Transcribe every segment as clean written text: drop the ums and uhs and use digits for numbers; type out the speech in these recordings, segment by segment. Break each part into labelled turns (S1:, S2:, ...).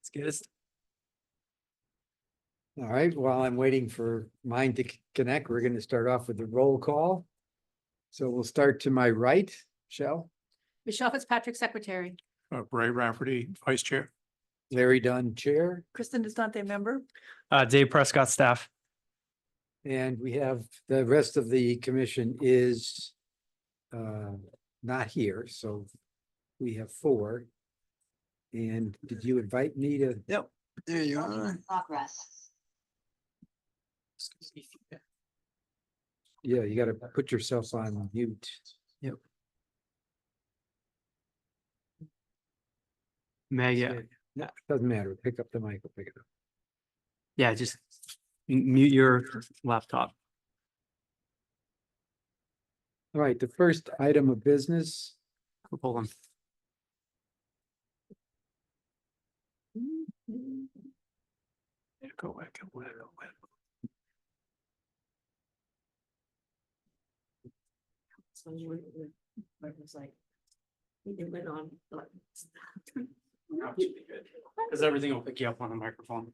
S1: Let's get it.
S2: All right, while I'm waiting for mine to connect, we're gonna start off with the roll call. So we'll start to my right, Michelle,
S3: Michelle Fitzpatrick, Secretary.
S1: Ray Rafferty, Vice Chair.
S2: Larry Dunn, Chair,
S3: Kristen Distante, member.
S1: Dave Prescott, staff.
S2: and we have the rest of the commission is not here, so we have four. And did you invite me to?
S1: Yep, there you
S4: Progress.
S2: Yeah, you gotta put yourself on mute.
S1: Yep. Meg, yeah,
S2: No, doesn't matter. Pick up the mic, I'll pick it up.
S1: yeah, just mute your laptop.
S2: All right, the first item of business.
S1: Hold on. Go back.
S3: So you were, it was like, it went on.
S1: Because everything will pick you up on the microphone.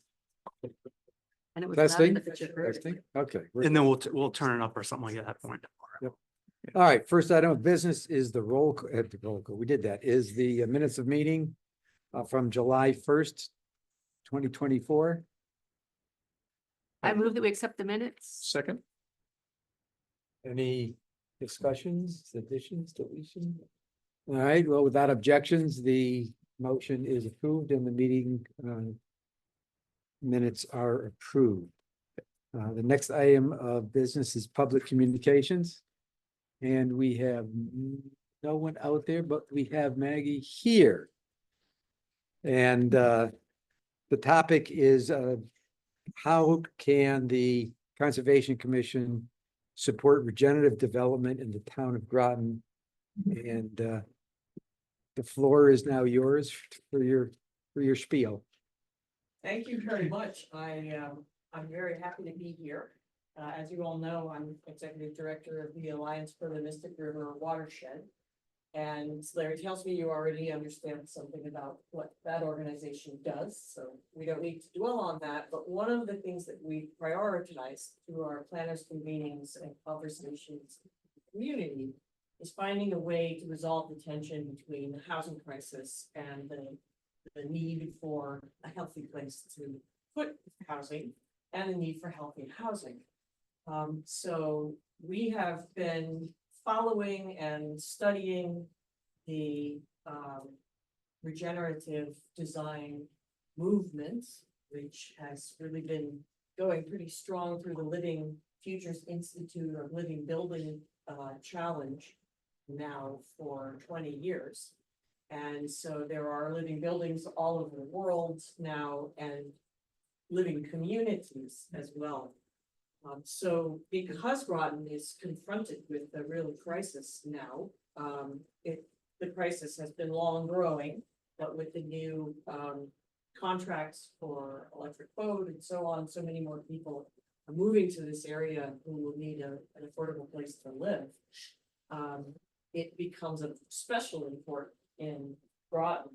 S3: And it was loud
S2: Testing,
S3: enough that you heard it.
S2: testing, okay. we're-
S1: And then we'll turn it up or something like that at that point.
S2: All right, first item of business is the roll, we did that, is the minutes of meeting from July 1st, 2024.
S3: I move that we accept the minutes.
S1: Second.
S2: Any discussions, additions, deletions? All right, well, without objections, the motion is approved and the meeting minutes are approved. The next item of business is public communications. And we have no one out there, but we have Maggie here. And the topic is how can the Conservation Commission support regenerative development in the town of Groton? And the floor is now yours for your spiel.
S5: Thank you very much. I'm very happy to be here. As you all know, I'm executive director of the Alliance for the Mystic River Watershed. And Larry tells me you already understand something about what that organization does, so we don't need to dwell on that. But one of the things that we prioritize through our planners convenings and conversations with the community is finding a way to resolve the tension between the housing crisis and the need for a healthy place to put housing and the need for healthy housing. So we have been following and studying the regenerative design movement, which has really been going pretty strong through the Living Futures Institute or Living Building Challenge now for 20 years. And so there are living buildings all over the world now and living communities as well. So because Groton is confronted with a real crisis now, the crisis has been long growing, but with the new contracts for electric boat and so on, so many more people are moving to this area who will need an affordable place to live. It becomes of special importance in Groton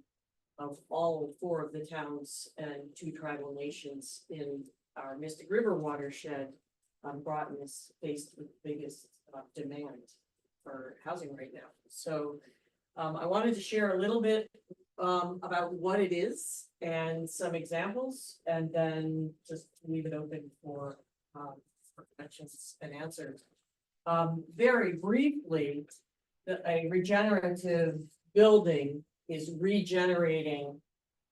S5: of all four of the towns and two tribal nations in our Mystic River watershed. Groton is faced with the biggest demand for housing right now. So I wanted to share a little bit about what it is and some examples, and then just leave it open for questions and answers. Very briefly, a regenerative building is regenerating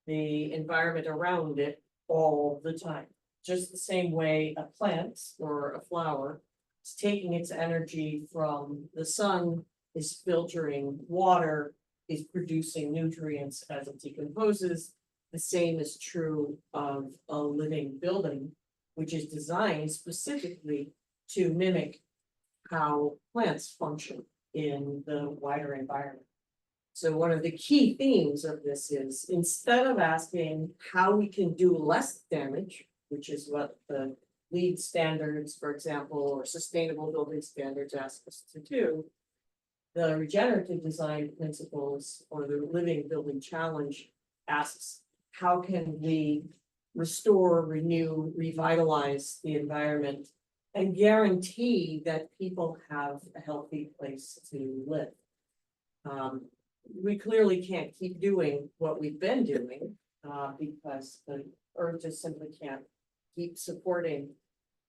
S5: the environment around it all the time. Just the same way a plant or a flower is taking its energy from the sun, is filtering water, is producing nutrients as it decomposes. The same is true of a living building, which is designed specifically to mimic how plants function in the wider environment. So one of the key themes of this is, instead of asking how we can do less damage, which is what the LEED standards, for example, or sustainable building standards ask us to do, the regenerative design principles or the living building challenge asks, how can we restore, renew, revitalize the environment and guarantee that people have a healthy place to live. We clearly can't keep doing what we've been doing, because the earth just simply can't keep supporting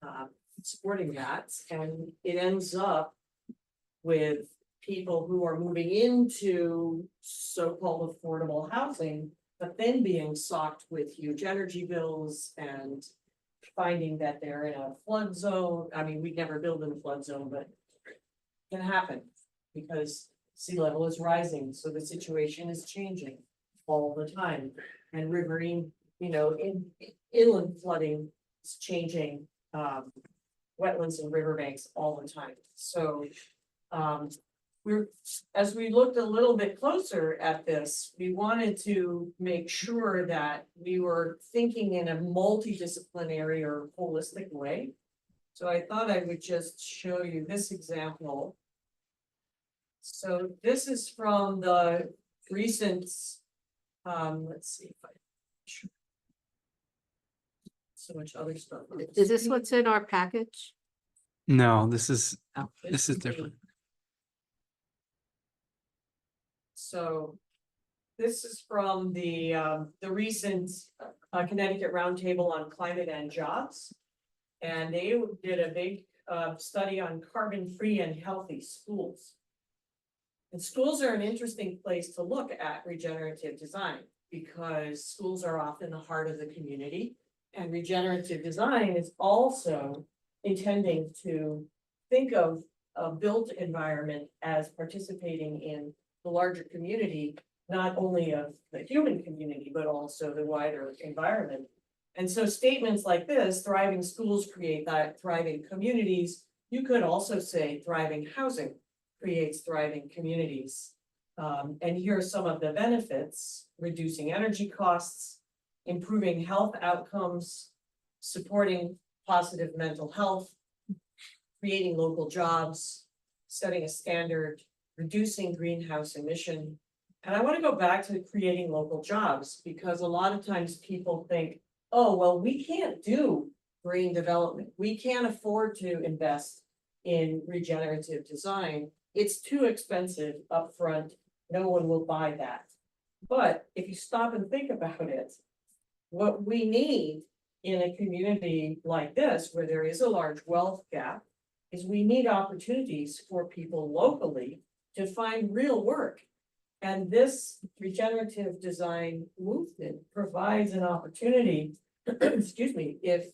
S5: that, and it ends up with people who are moving into so-called affordable housing, but then being socked with huge energy bills and finding that they're in a flood zone. I mean, we'd never build in a flood zone, but it can happen because sea level is rising, so the situation is changing all the time. And riverine, inland flooding is changing, wetlands and riverbanks all the time. So, as we looked a little bit closer at this, we wanted to make sure that we were thinking in a multidisciplinary or holistic way. So I thought I would just show you this example. So this is from the recent, let's see if I. So much other stuff. on the
S3: Is this
S5: screen.
S3: what's in our package?
S1: No, this is
S5: Oh,
S1: this is different.
S5: So this is from the recent Connecticut Roundtable on Climate and Jobs. And they did a big study on carbon-free and healthy schools. And schools are an interesting place to look at regenerative design because schools are often the heart of the community. And regenerative design is also intending to think of a built environment as participating in the larger community, not only of the human community, but also the wider environment. And so statements like this, thriving schools create that thriving communities. You could also say thriving housing creates thriving communities. And here are some of the benefits: reducing energy costs, improving health outcomes, supporting positive mental health, creating local jobs, setting a standard, reducing greenhouse emission. And I want to go back to creating local jobs because a lot of times people think, oh, well, we can't do green development. We can't afford to invest in regenerative design. It's too expensive upfront. No one will buy that. But if you stop and think about it, what we need in a community like this, where there is a large wealth gap, is we need opportunities for people locally to find real work. And this regenerative design movement provides an opportunity, excuse me, if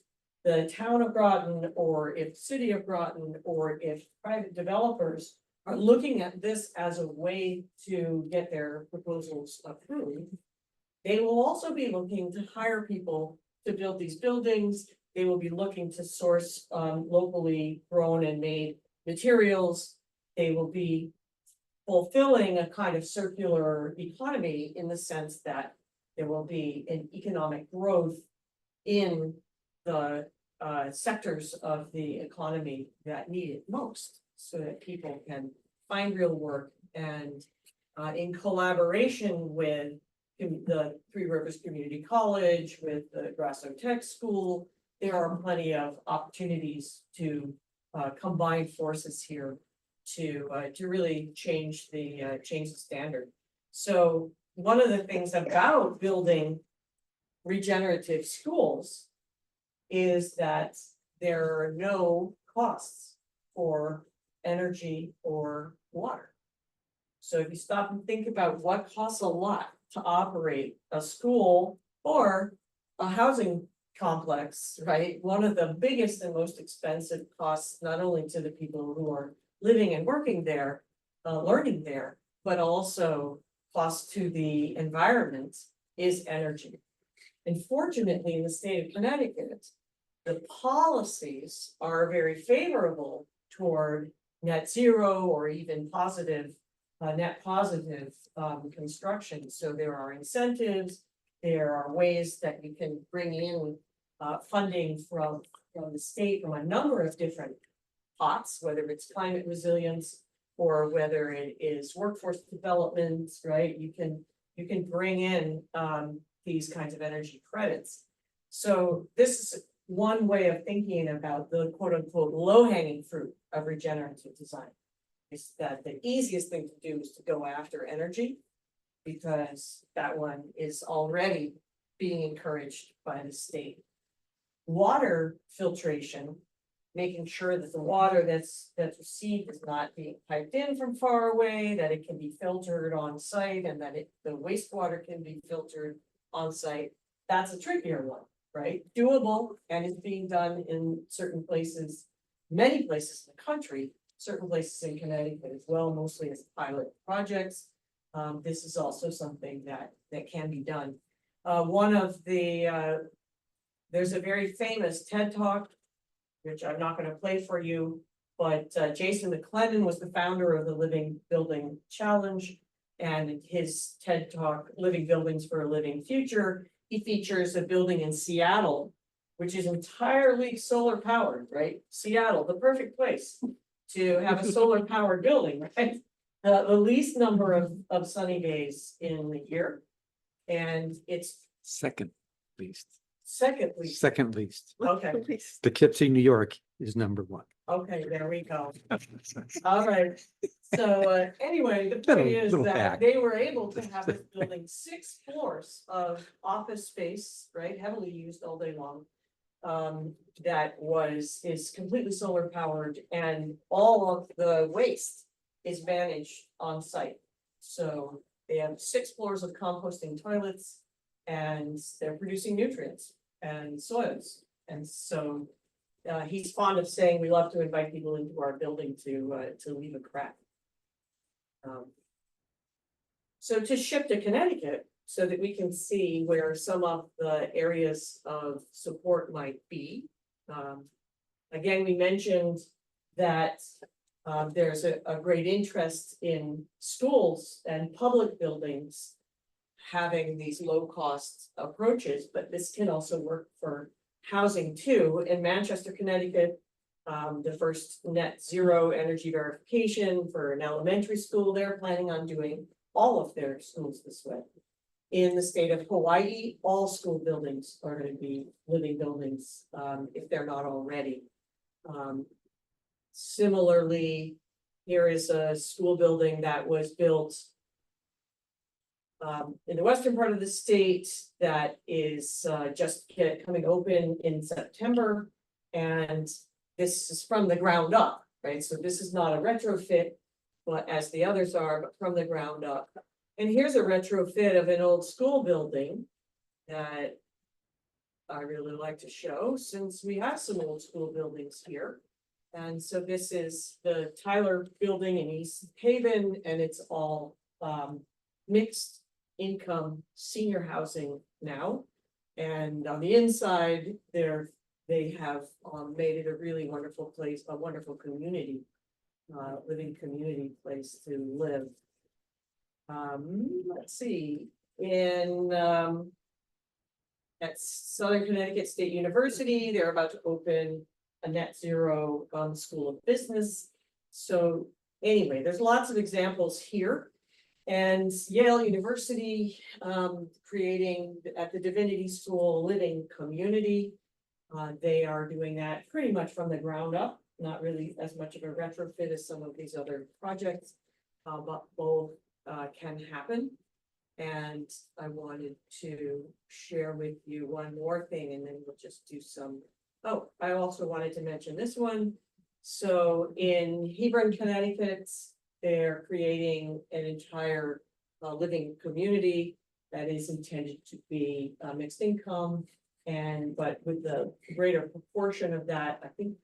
S5: the town of Groton or if city of Groton or if private developers are looking at this as a way to get their proposals approved, they will also be looking to hire people to build these buildings. They will be looking to source locally grown and made materials. They will be fulfilling a kind of circular economy in the sense that there will be an economic growth in the sectors of the economy that need it most, so that people can find real work. And in collaboration with the Three Rivers Community College, with the Grasso Tech School, there are plenty of opportunities to combine forces here to really change the standard. So one of the things about building regenerative schools is that there are no costs for energy or water. So if you stop and think about what costs a lot to operate a school or a housing complex, right? One of the biggest and most expensive costs, not only to the people who are living and working there, learning there, but also cost to the environment, is energy. And fortunately, in the state of Connecticut, the policies are very favorable toward net zero or even positive, net positive construction. So there are incentives, there are ways that you can bring in funding from the state from a number of different pots, whether it's climate resilience or whether it is workforce development, right? You can bring in these kinds of energy credits. So this is one way of thinking about the quote unquote low hanging fruit of regenerative design. Is that the easiest thing to do is to go after energy, because that one is already being encouraged by the state. Water filtration, making sure that the water that's received is not being piped in from far away, that it can be filtered on site, and that the wastewater can be filtered on site. That's a trickier one, right? Doable, and is being done in certain places, many places in the country, certain places in Connecticut as well, mostly as pilot projects. This is also something that can be done. One of the there's a very famous TED Talk, which I'm not going to play for you, but Jason McLennan was the founder of the Living Building Challenge, and his TED Talk, Living Buildings for a Living Future, he features a building in Seattle, which is entirely solar powered, right? Seattle, the perfect place to have a solar powered building, right? The least number of sunny days in the year. And it's
S2: Second least,
S5: second least. Okay,
S2: Poughkeepsie, New York is number one.
S5: okay, there we go. All right, so anyway, the point is
S2: Little
S5: that
S2: hack.
S5: they were able to have this building 6 floors of office space, right, heavily used all day long. That is completely solar powered, and all of the waste is managed on site. So they have 6 floors of composting toilets, and they're producing nutrients and soils. And so he's fond of saying we love to invite people into our building to leave a crack. So to shift to Connecticut, so that we can see where some of the areas of support might be. Again, we mentioned that there's a great interest in schools and public buildings having these low-cost approaches, but this can also work for housing too. In Manchester, Connecticut, the first net zero energy verification for an elementary school, they're planning on doing all of their schools this way. In the state of Hawaii, all school buildings are going to be living buildings, if they're not already. Similarly, here is a school building that was built in the western part of the state that is just coming open in September. And this is from the ground up, right? So this is not a retrofit, but as the others are, but from the ground up. And here's a retrofit of an old school building that I really like to show, since we have some old school buildings here. And so this is the Tyler building in East Haven, and it's all mixed income senior housing now. And on the inside there, they have made it a really wonderful place, a wonderful community, living community place to live. Let's see, at Southern Connecticut State University, they're about to open a net zero School of Business. So anyway, there's lots of examples here. And Yale University creating at the Divinity School a living community. They are doing that pretty much from the ground up, not really as much of a retrofit as some of these other projects, but both can happen. And I wanted to share with you one more thing, and then we'll just do some. Oh, I also wanted to mention this one. So in Hebron, Connecticut, they're creating an entire living community that is intended to be mixed income, but with the greater proportion of that, I think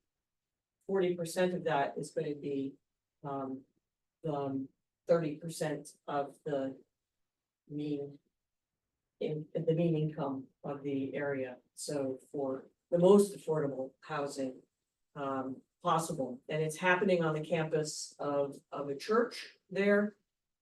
S5: 40% of that is going to be 30% of the mean income of the area. So for the most affordable housing possible, and it's happening on the campus of a church there.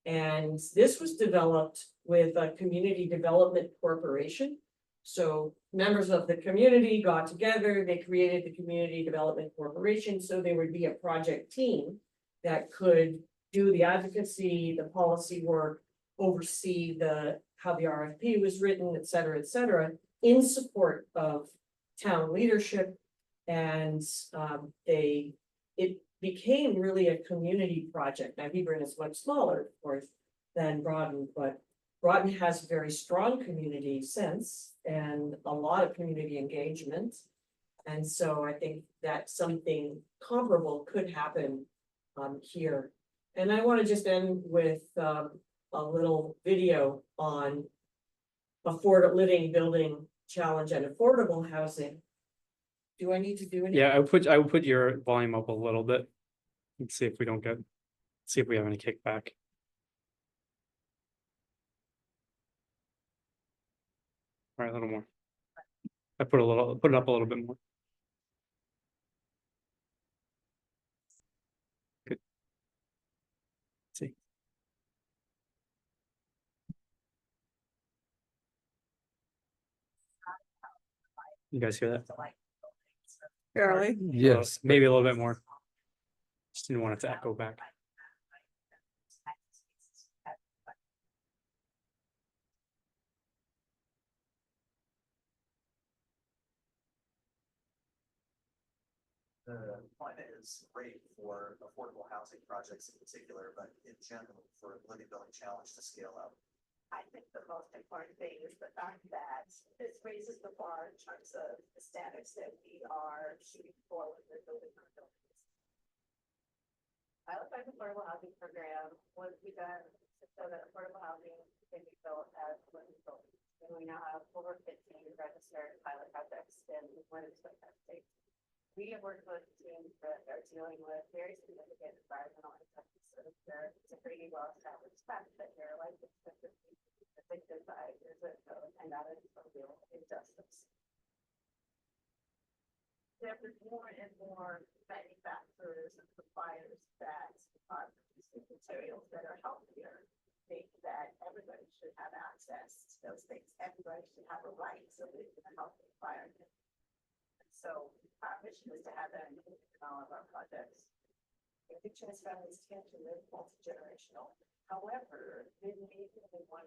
S5: And this was developed with a community development corporation. So members of the community got together, they created the community development corporation, so there would be a project team that could do the advocacy, the policy work, oversee the how the RFP was written, et cetera, in support of town leadership. And it became really a community project. Now, Hebron is much smaller, of course, than Groton, but Groton has very strong community sense and a lot of community engagement. And so I think that something comparable could happen here. And I want to just end with a little video on affordable living, building challenge and affordable housing. Do I need to do anything?
S1: Yeah, I would put your volume up a little bit. And see if we don't get, see if we have any kickback. All right, a little more. I put it up a little bit more. Good. See. You guys hear that?
S4: Barely.
S2: Yes.
S1: Maybe a little bit more. Just didn't want it to echo back.
S6: The climate is great for affordable housing projects in particular, but in general for living building challenge to scale up.
S3: I think the most important thing is the fact that this raises the bar in terms of the standards that we are shooting for when we're building our buildings. Pilot Plan Affordable Housing Program was begun so that affordable housing can be built as living buildings. And we now have over 15 registered pilot projects in more than 25 states. We have worked with teams that are dealing with very significant environmental impacts. So it's a pretty well established fact that your life expectancy is predicted by years ago, and that is a real injustice. There are more and more manufacturers and suppliers that are producing materials that are healthier. Think that everybody should have access to those things. Everybody should have a right to live in a healthy environment. So our mission is to have that in all of our projects. Indigenous families tend to live multi-generational. However, they may be one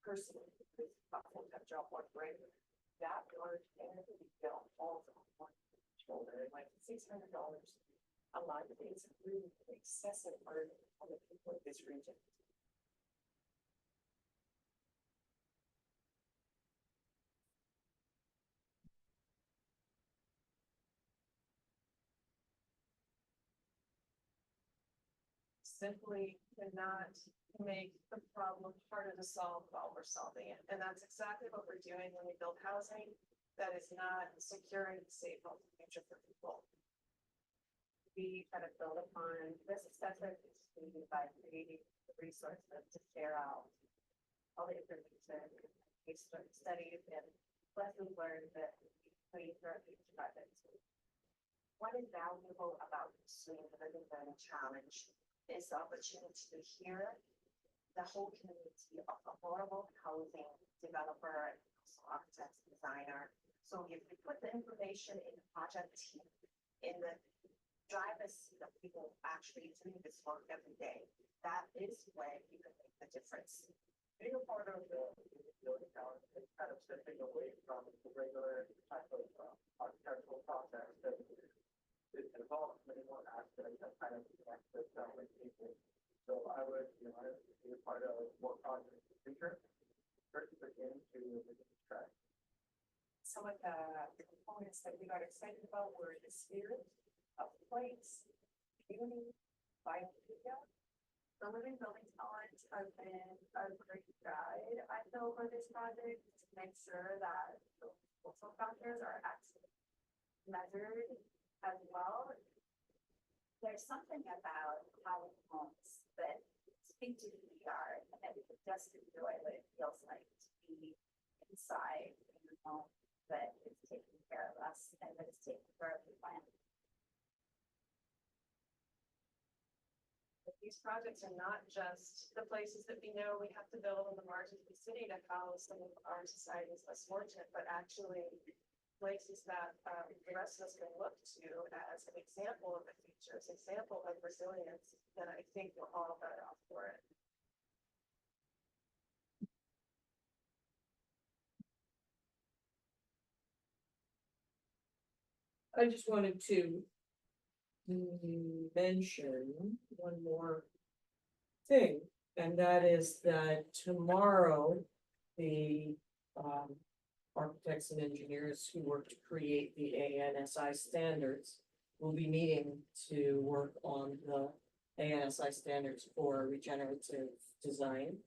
S3: person with a full-time job or greater. That large family bill falls on one shoulder, like $600 a month is really excessive burden on the people of this region. Simply cannot make the problem harder to solve while we're solving it. And that's exactly what we're doing when we build housing that is not secure and safe for the future for people. We kind of build upon this success by creating the resources to share out all the information, studies, and lessons learned that we throughout these projects. What is valuable about pursuing the Living Learning Challenge is the opportunity to hear the whole community of affordable housing developer, architect, designer. So if we put the information in the project team, in the driver's seat of people actually doing this work every day, that is when you can make the difference.
S6: Being a part of the building challenge is kind of stepping away from the regular type of architectural process that it involves many more aspects that kind of connect with people. So I would, be a part of more projects in the future. First, begin to track.
S3: Some of the components that we got excited about were the spirit of place, community, biomedia. The Living Building Challenge has been a great guide, I feel, for this project to make sure that the social factors are actually measured as well. There's something about how homes that speak to who we are and that we can just enjoy what it feels like to be inside in a home that is taking care of us and that is taking care of the planet.
S7: These projects are not just the places that we know we have to build on the margins of the city to house some of our society's less fortunate, but actually places that the rest of us can look to as an example of the future, as an example of resilience, then I think we're all better off for it.
S5: I just wanted to mention one more thing, and that is that tomorrow, the architects and engineers who work to create the ANSI standards will be meeting to work on the ANSI standards for regenerative design.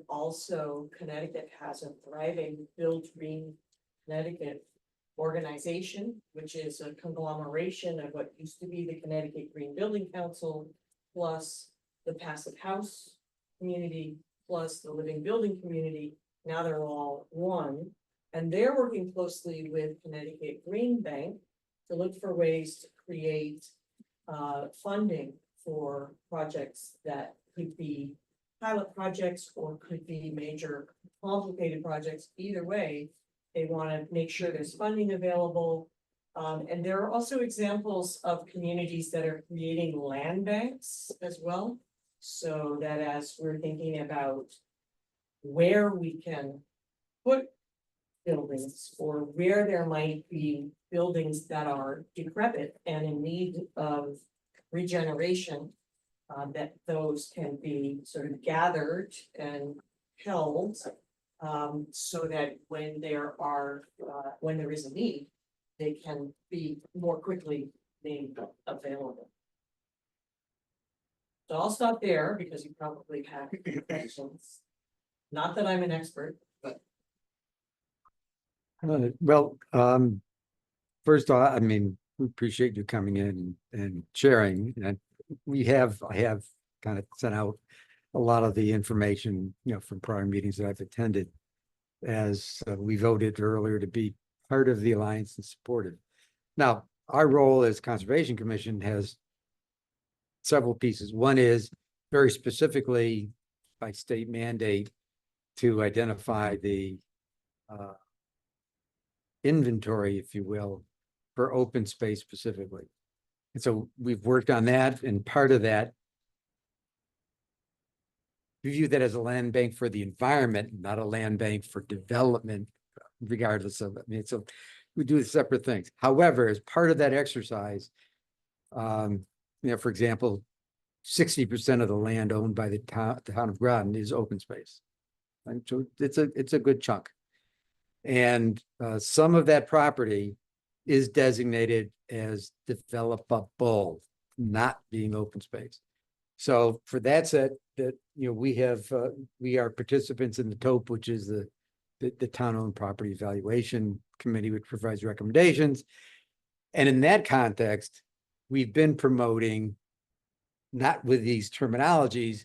S5: Also, Connecticut has a thriving Build Green Connecticut organization, which is a conglomeration of what used to be the Connecticut Green Building Council, plus the Passive House community, plus the Living Building community. Now they're all one, and they're working closely with Connecticut Green Bank to look for ways to create funding for projects that could be pilot projects or could be major complicated projects. Either way, they want to make sure there's funding available. And there are also examples of communities that are creating land banks as well. So that as we're thinking about where we can put buildings or where there might be buildings that are decrepit and in need of regeneration, that those can be sort of gathered and held, so that when there is a need, they can be more quickly made available. So I'll stop there because you probably have questions. Not that I'm an expert, but
S2: Well, first off, I mean, we appreciate you coming in and sharing, and I have kind of sent out a lot of the information, from prior meetings that I've attended, as we voted earlier to be part of the alliance and supported. Now, our role as Conservation Commission has several pieces. One is very specifically by state mandate to identify the inventory, if you will, for open space specifically. And so we've worked on that, and part of that, we view that as a land bank for the environment, not a land bank for development, regardless of, so we do separate things. However, as part of that exercise, for example, 60% of the land owned by the town of Groton is open space. And so it's a good chunk. And some of that property is designated as developable, not being open space. So for that set, that we are participants in the TOPE, which is the town-owned property evaluation committee, which provides recommendations. And in that context, we've been promoting, not with these terminologies,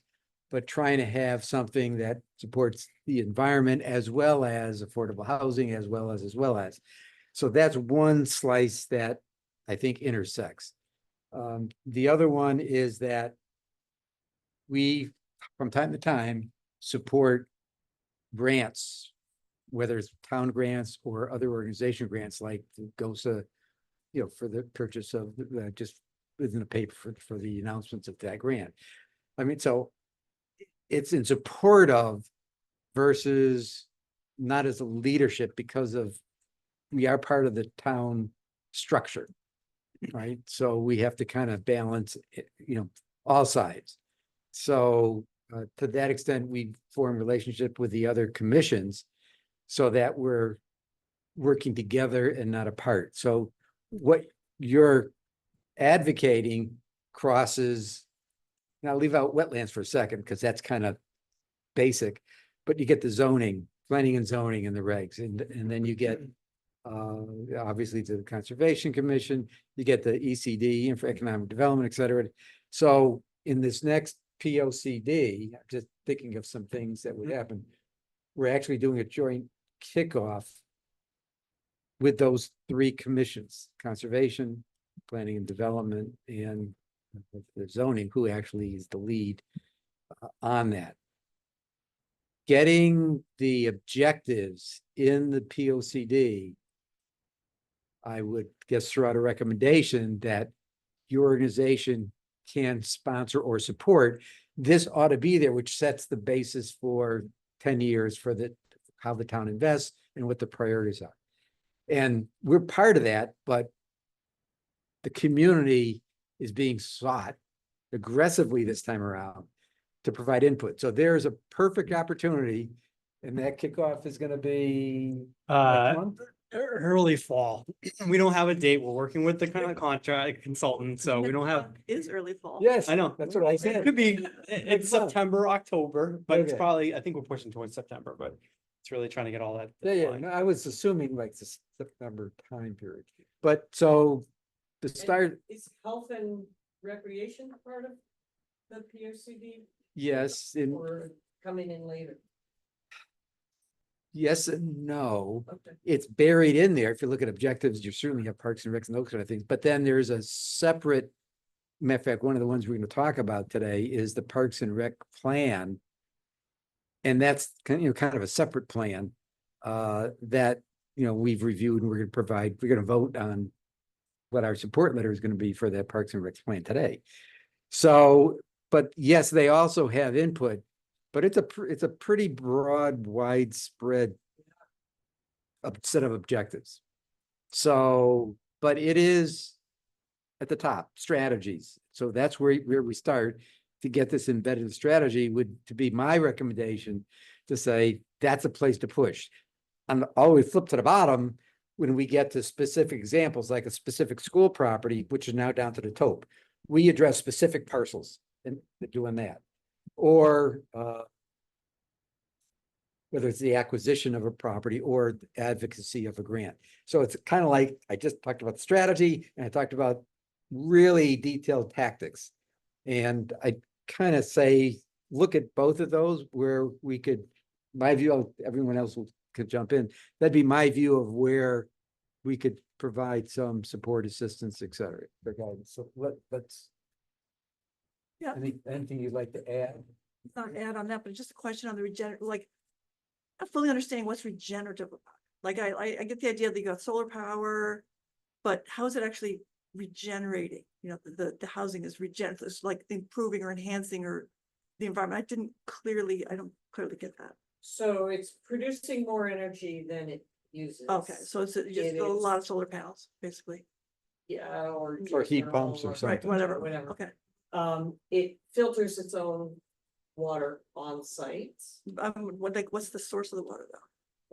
S2: but trying to have something that supports the environment as well as affordable housing, as well as. So that's one slice that I think intersects. The other one is that we, from time to time, support grants, whether it's town grants or other organization grants like the GOSA, for the purchase of just within the paper for the announcements of that grant. I mean, so it's in support of versus not as a leadership, because of we are part of the town structure, right? So we have to kind of balance, all sides. So to that extent, we form relationship with the other commissions so that we're working together and not apart. So what you're advocating crosses, now leave out wetlands for a second, because that's kind of basic, but you get the zoning, planning and zoning and the regs, and then you get obviously to the Conservation Commission, you get the ECD, for economic development, et cetera. So in this next POCD, I'm just thinking of some things that would happen. We're actually doing a joint kickoff with those three commissions: Conservation, Planning and Development, and the zoning, who actually is the lead on that. Getting the objectives in the POCD, I would guess throw out a recommendation that your organization can sponsor or support. This ought to be there, which sets the basis for 10 years for how the town invests and what the priorities are. And we're part of that, but the community is being sought aggressively this time around to provide input. So there's a perfect opportunity, and that kickoff is gonna be next month?
S1: Early fall. We don't have a date. We're working with the kind of contract consultant, so we don't have.
S4: Is early fall.
S2: Yes,
S1: I know.
S2: that's what I
S1: It
S2: said.
S1: could be, it's September, October, but it's
S2: Okay.
S1: probably, I think we're pushing towards September, but it's really trying to get all that.
S2: Yeah, yeah,
S1: defined.
S2: no, I was assuming like the September time period, but so the start,
S5: Is health and recreation part of the POCD
S2: yes, and
S5: or coming in later?
S2: yes and no.
S5: Okay.
S2: It's buried in there. If you look at objectives, you certainly have parks and recs and those kind of things, but then there's a separate. Matter of fact, one of the ones we're gonna talk about today is the Parks and Rec plan. And that's kind of a separate plan, that, we've reviewed and we're gonna vote on. What our support letter is gonna be for that Parks and Recs plan today. So, but yes, they also have input, but it's a pretty broad, widespread. Set of objectives. So, but it is. At the top, strategies. So that's where we start to get this embedded strategy to be my recommendation to say that's a place to push. And always flip to the bottom when we get to specific examples, like a specific school property, which is now down to the top. We address specific parcels and doing that. Or whether it's the acquisition of a property or advocacy of a grant. So it's kind of like, I just talked about the strategy and I talked about really detailed tactics. And I kind of say, look at both of those where we could, my view, everyone else could jump in. That'd be my view of where we could provide some support, assistance, et cetera, for guidance. So let's.
S4: Yeah.
S2: Anything you'd like to add?
S4: Not add on that, but just a question on the like, I'm fully understanding what's regenerative. About it. Like, I get the idea that you got solar power, but how is it actually regenerating? The housing is regenerative, it's like improving or enhancing or the environment. I don't clearly get that.
S5: So it's producing more energy than it uses.
S4: Okay, so it's just
S5: It
S4: a
S5: is.
S4: lot of solar panels, basically.
S5: Yeah, or.
S2: Or heat
S5: geothermal
S2: pumps or
S4: Right,
S2: something.
S4: whatever.
S5: Whatever.
S4: Okay.
S5: It filters its own water on site,
S4: What's the source of the water though?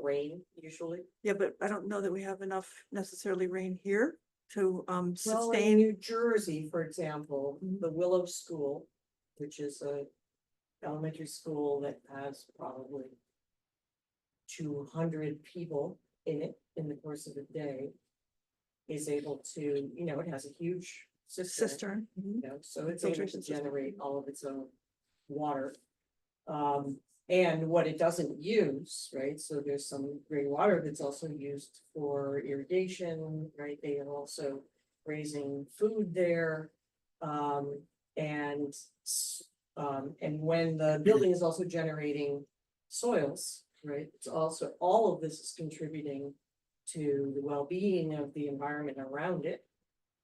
S5: rain usually.
S4: Yeah, but I don't know that we have enough necessarily rain here to
S5: Well, in
S4: sustain.
S5: New Jersey, for example,
S4: Mhm.
S5: the Willow School, which is a elementary school that has probably 200 people in it in the course of a day, is able to, it has a huge cistern.
S4: Cistern.
S5: So it's able to
S4: Filtration system.
S5: generate all of its own water. And what it doesn't use, right? So there's some rainwater that's also used for irrigation, right? They are also raising food there. And when the building is also generating soils, right? It's also, all of this is contributing to the well-being of the environment around it,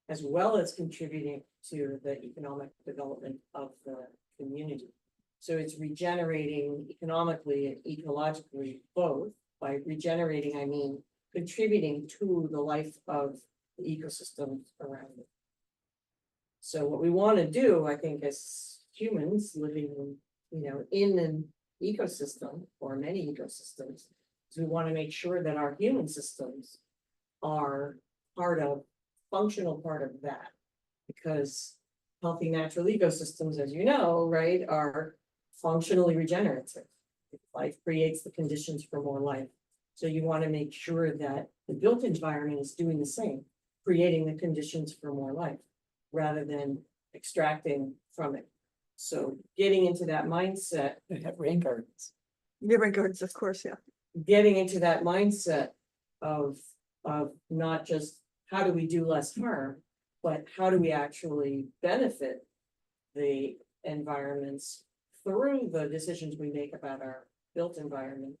S5: as well as contributing to the economic development of the community. So it's regenerating economically and ecologically both. By regenerating, I mean contributing to the life of the ecosystem around it. So what we want to do, I think, as humans living, in an ecosystem or many ecosystems, is we want to make sure that our human systems are functional part of that. Because healthy natural ecosystems, as you know, right, are functionally regenerative. Life creates the conditions for more life. So you want to make sure that the built environment is doing the same, creating the conditions for more life, rather than extracting from it. So getting into that mindset.
S2: They have rain gardens.
S4: Neighboring gardens, of course, yeah.
S5: Getting into that mindset of not just how do we do less harm, but how do we actually benefit the environments through the decisions we make about our built environment.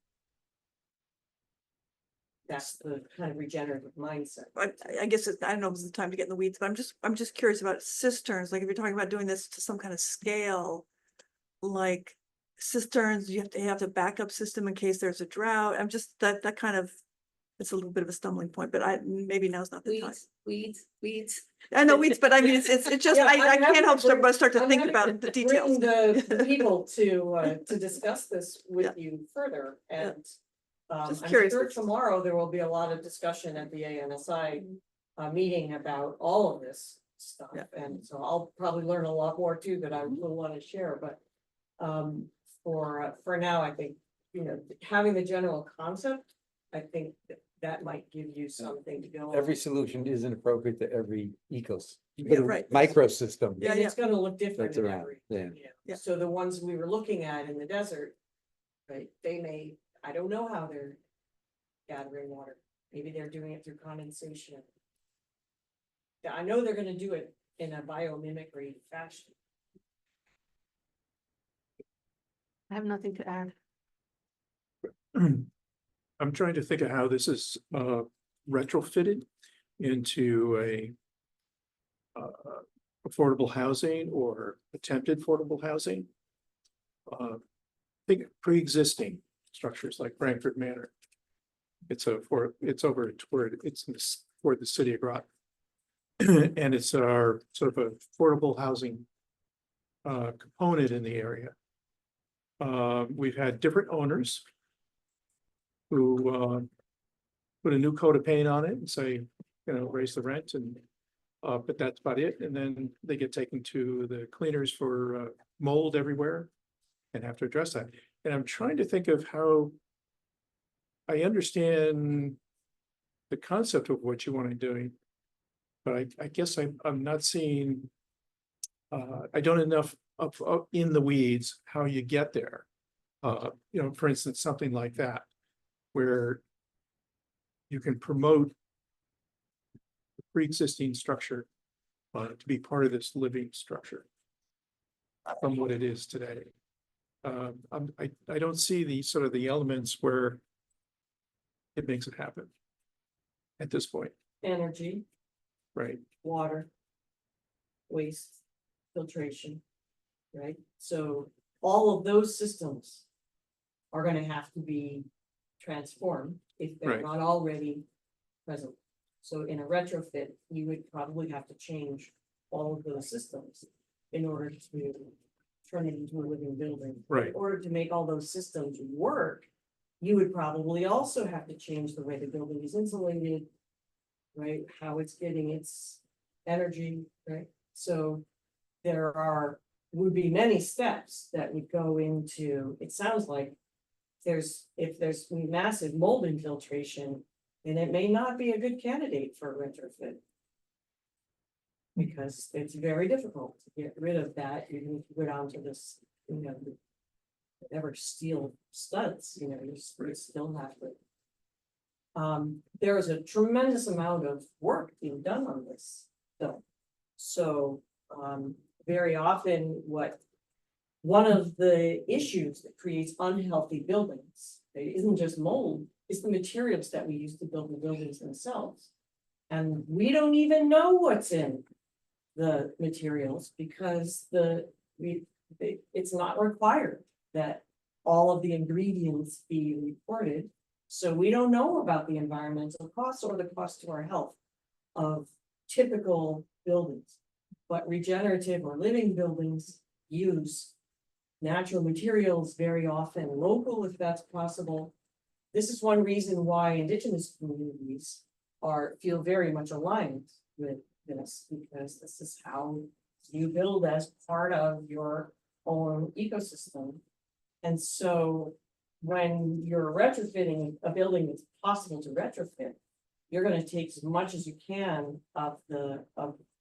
S5: That's the kind of regenerative mindset.
S4: I guess I don't know if it's the time to get in the weeds, but I'm just curious about cisterns. Like if you're talking about doing this to some kind of scale, like cisterns, you have to have a backup system in case there's a drought. I'm just that kind of it's a little bit of a stumbling point, but maybe now's not the time.
S5: Weeds.
S4: I know weeds, but I mean, it's just,
S5: Yeah,
S4: I
S5: I'm
S4: can't
S5: happy
S4: help
S5: to bring-
S4: but start to
S5: I'm
S4: think
S5: happy
S4: about
S5: to
S4: the
S5: bring
S4: details.
S5: The people to discuss this with you further and.
S4: Just
S5: I'm
S4: curious.
S5: sure tomorrow there will be a lot of discussion at the ANSI meeting about all of this stuff.
S4: Yeah.
S5: And so I'll probably learn a lot more too that I will want to share, but for now, I think, having the general concept, I think that might give you something to go on.
S2: Every solution isn't appropriate to every
S4: Yeah, right.
S2: microsystem.
S4: Yeah,
S5: And it's gonna look different
S2: That's
S5: in
S2: around,
S5: every.
S2: yeah.
S4: Yeah.
S5: So the ones we were looking at in the desert, right, they may, I don't know how they're gathering water. Maybe they're doing it through condensation. Yeah, I know they're gonna do it in a biomimicry fashion.
S8: I have nothing to add.
S9: I'm trying to think of how this is retrofitted into a affordable housing or attempted affordable housing. Think pre-existing structures like Frankfurt Manor. It's over toward, toward the city of Groton. And it's our sort of affordable housing component in the area. We've had different owners who put a new coat of paint on it and say, raise the rent and but that's about it. And then they get taken to the cleaners for mold everywhere and have to address that. And I'm trying to think of how I understand the concept of what you want to do, but I guess I'm not seeing I don't enough up in the weeds how you get there. For instance, something like that, where you can promote the pre-existing structure to be part of this living structure from what it is today. I don't see the sort of the elements where it makes it happen at this point,
S5: Energy,
S9: right?
S5: water, waste, filtration, right? So all of those systems are gonna have to be transformed if they're
S9: Right.
S5: not already present. So in a retrofit, you would probably have to change all of those systems in order to turn it into a living building.
S9: Right.
S5: In order to make all those systems work, you would probably also have to change the way the building is insulated, right? How it's getting its energy, right? So there would be many steps that would go into, it sounds like if there's massive mold infiltration, then it may not be a good candidate for a retrofit. Because it's very difficult to get rid of that, you need to go down to this, whatever steel studs, you still have to. There is a tremendous amount of work being done on this, though. So, very often one of the issues that creates unhealthy buildings, it isn't just mold, it's the materials that we use to build the buildings themselves. And we don't even know what's in the materials because it's not required that all of the ingredients be reported. So we don't know about the environmental costs or the cost to our health of typical buildings. But regenerative or living buildings use natural materials very often, local if that's possible. This is one reason why Indigenous communities feel very much aligned with this, because this is how you build as part of your own ecosystem. And so when you're retrofitting a building that's possible to retrofit, you're going to take as much as you can of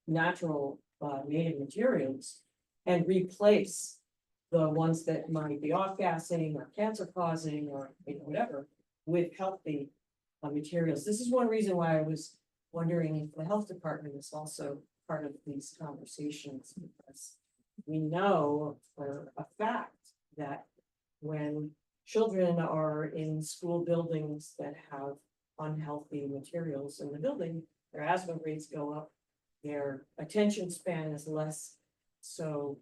S5: natural native materials and replace the ones that might be off-gassing or cancer causing or whatever with healthy materials. This is one reason why I was wondering if the health department is also part of these conversations, because we know for a fact that when children are in school buildings that have unhealthy materials in the building, their asthma rates go up, their attention span is less. So